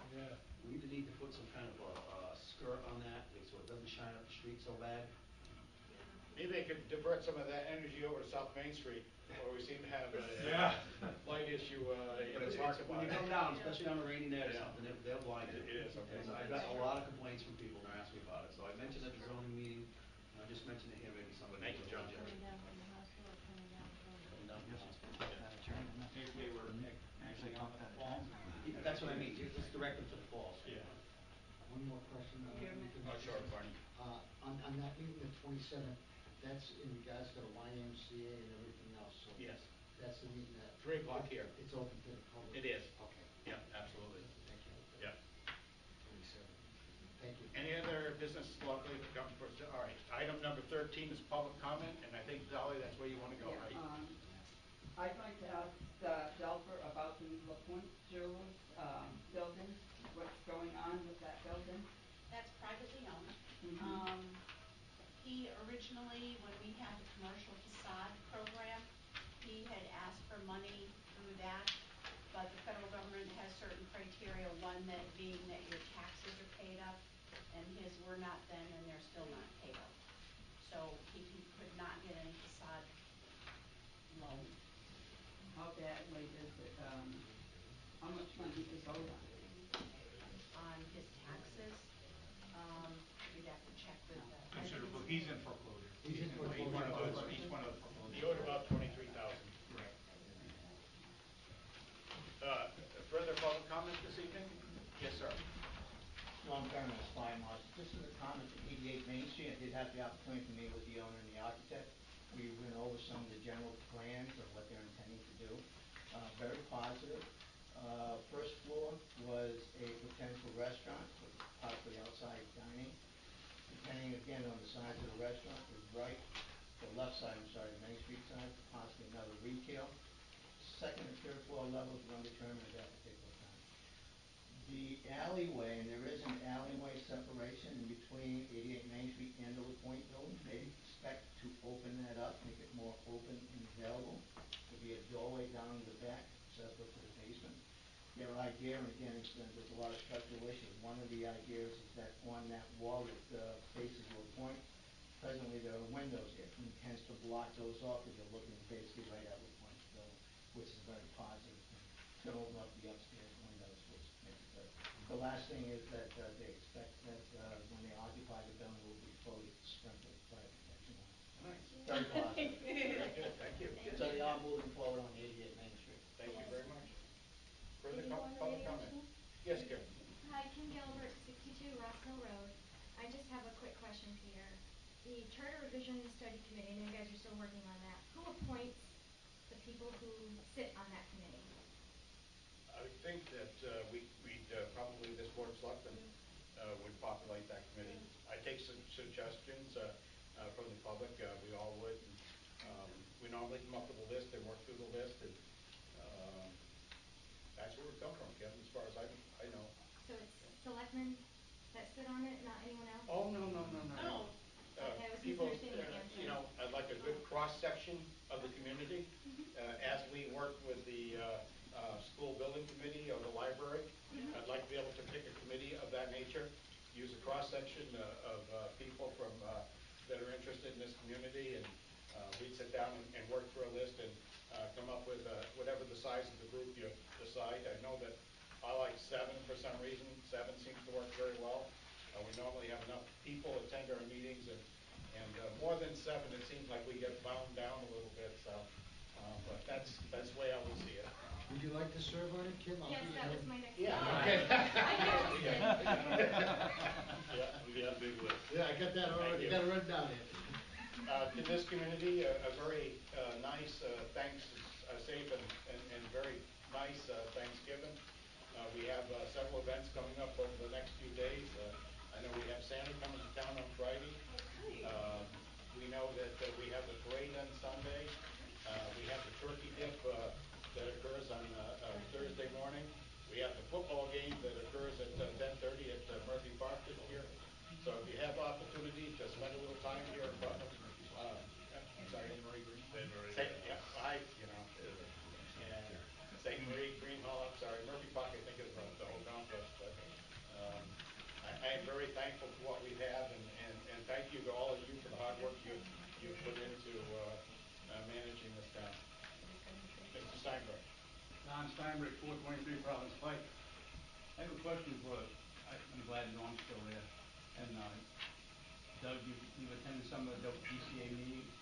We either need to put some kind of a skirt on that so it doesn't shine up the street so bad. Maybe they could divert some of that energy over to South Main Street, where we seem to have a light issue in the parking lot. When you come down, especially on a rainy day or something, they'll blind you. It is, okay. So I've got a lot of complaints from people, and they're asking me about it. So I mentioned at the zoning meeting, and I just mentioned it here, maybe somebody. Thank you, John. Coming down from the hospital, coming down from the... If they were actually on the falls. That's what I mean, just direct them to the falls. Yeah. One more question. Oh, sure, Barney. On that meeting, the 27th, that's in regards to the YMCA and everything else, so. Yes. That's the meeting that. 3 o'clock here. It's open to the public. It is. Okay. Yeah, absolutely. Thank you. Yeah. 27. Thank you. Any other business locally to come first? All right. Item number 13 is public comment, and I think, Dolly, that's where you want to go, right? I'd like to ask Delfer about the LaPointe Jewels building, what's going on with that building? That's privately owned. He originally, when we had the commercial facade program, he had asked for money through that, but the federal government has certain criteria, one that being that your taxes are paid up, and his were not then, and they're still not paid up. So he could not get any facade loan. How badly is it, how much money is owed on it? On his taxes, we'd have to check with the. Considerable, he's in foreclosure. He's in foreclosure. Each one of the foreclosures. He owed about $23,000. Correct. Further public comment this evening? Yes, sir. John Fairman, Spine House. This is a comment to 88 Main Street. I did have the opportunity to meet with the owner and the architect. We went over some of the general plans of what they're intending to do. Very positive. First floor was a potential restaurant with possibly outside dining. Depending again on the size of the restaurant, the left side, the Main Street side, possibly another retail. Second and third floor levels were undetermined at that particular time. The alleyway, and there is an alleyway separation in between 88 Main Street and the LaPointe building. They expect to open that up, make it more open and available. There'll be a doorway down to the back. idea, and again, there's a lot of structural issues. One of the ideas is that on that wall that faces La Pointe, presently there are windows there. He intends to block those off because you're looking basically right at La Pointe building, which is a very positive thing. It's going to open up the upstairs windows, which makes it better. The last thing is that they expect that when they occupy the building, it will be fully sprinkled fire protection. Nice. Very positive. Very good, thank you. So they are moving forward on 88 Main Street. Thank you very much. Further Did you go on the public radio comment? too? Yes, Kim. Hi, Kim Gilbert, 62 Ross Hill Road. I just have a quick question, Peter. The Charter Revision Study Committee, I know you guys are still working on that. Who appoints the people who sit on that committee? I would think that we'd probably, this board of selectmen would populate that committee. I take some suggestions from the public, we all would. We normally come up with a list and work through the list, and that's where we come from, Kim, as far as I know. So it's selectmen that sit on it, not anyone else? Oh, no. No. Okay, I was People, misunderstanding the answer. you know, I'd like a good cross-section of the community. As we work with the school building committee or the library, I'd like to be able to pick a committee of that nature, use a cross-section of people from that are interested in this community, and we'd sit down and work through a list and come up with whatever the size of the group you decide. I know that I like 7 for some reason. 7 seems to work very well. We normally have enough people attend our meetings, and more than 7, it seems like we get bound down a little bit. So, but that's the way I would see it. Would you like to serve on it, Kim? Yes, that was my next Yeah. question. Okay. I know you did. Yeah, we got a big list. Yeah, I got that already. Got it written down here. To this community, a very nice thanks, safe and very nice Thanksgiving. We have several events coming up over the next few days. I know we have Santa coming to town on Friday. We know that we have the parade on Sunday. We have the turkey dip that occurs on Thursday morning. We have the football game that occurs at 10:30 at Murphy Park this year. So if you have opportunity to spend a little time here in Putnam, I'm sorry, Marie Green. Yeah, and St. Marie, Green Hall, I'm sorry, Murphy Park, I think is the whole complex, but I am very thankful for what we have, and thank you to all of you for the hard work you put into managing this town. Mr. Steinberg. Don Steinberg, 423 Providence Pike. I have a question for, I'm glad Norm's still there. And Doug, you've attended some of the DCA meetings.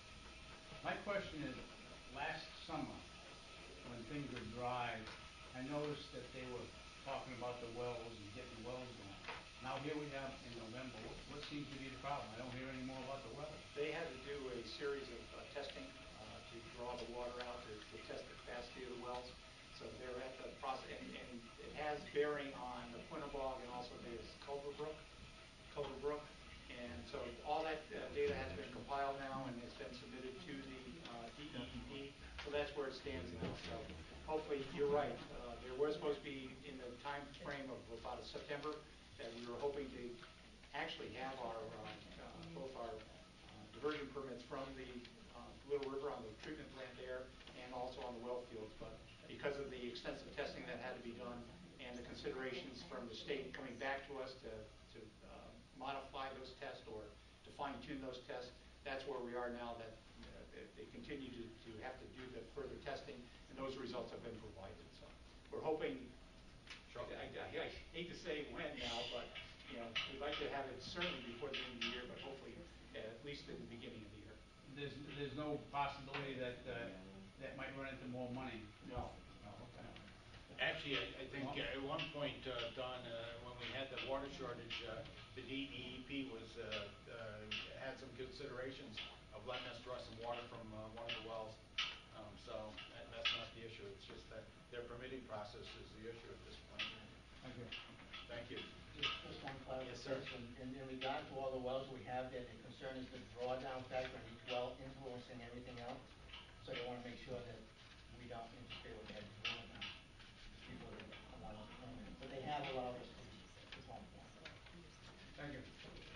My question is, last summer, when things were dry, I noticed that they were talking about the wells and getting wells going. Now here we have in November, what seems to be the problem? I don't hear any more about the wells. They had to do a series of testing to draw the water out to test the capacity of the wells. So they're at the process, and it has bearing on the Quinnebog and also there's Culver Brook. And so all that data has been compiled now and has been submitted to the DEP. So that's where it stands now. So hopefully, you're right. There was supposed to be in the time frame of about September that we were hoping to actually have our both our diversion permits from the Little River on the treatment plant there and also on the well fields. But because of the extensive testing that had to be done and the considerations from the state coming back to us to modify those tests or to fine-tune those tests, that's where we are now, that they continue to have to do the further testing, and those results have been provided. So we're hoping, I hate to say when now, but we'd like to have it certainly before the end of the year, but hopefully at least at the beginning of the year. There's no possibility that that might run into more money? No. Okay. Actually, I think at one point, Don, when we had the water shortage, the DEP had some considerations of letting us draw some water from one of the wells. So that's not the issue. It's just that their permitting process is the issue at this point. Thank you. Thank you. Just one clarification. In regard to all the wells we have there, the concern is the drawdown factor in each well influencing everything else. So they want to make sure that we don't interfere with that drawdown before they allow us to come in. But they have allowed us to one point. Thank you.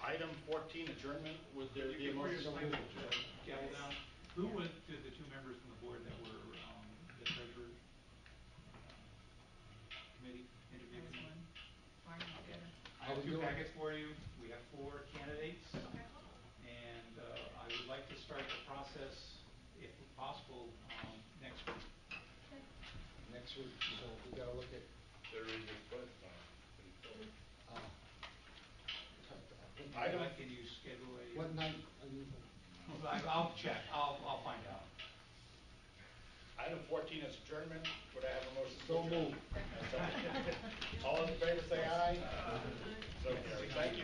Item 14, adjournment. Would there be a Before you motion? explain the gavel down, who was the 2 members from the board that were the treasurer committee interested for you. We have 4 candidates. And I would like to start the process, if possible, next week. Next week, so we gotta look at, There is a foot, uh, Can you schedule a? what night are you? I'll check, I'll find out. Item 14 is adjournment. Would I have a motion? to So adjourn? moved. All in favor, say aye. So carried. Thank you.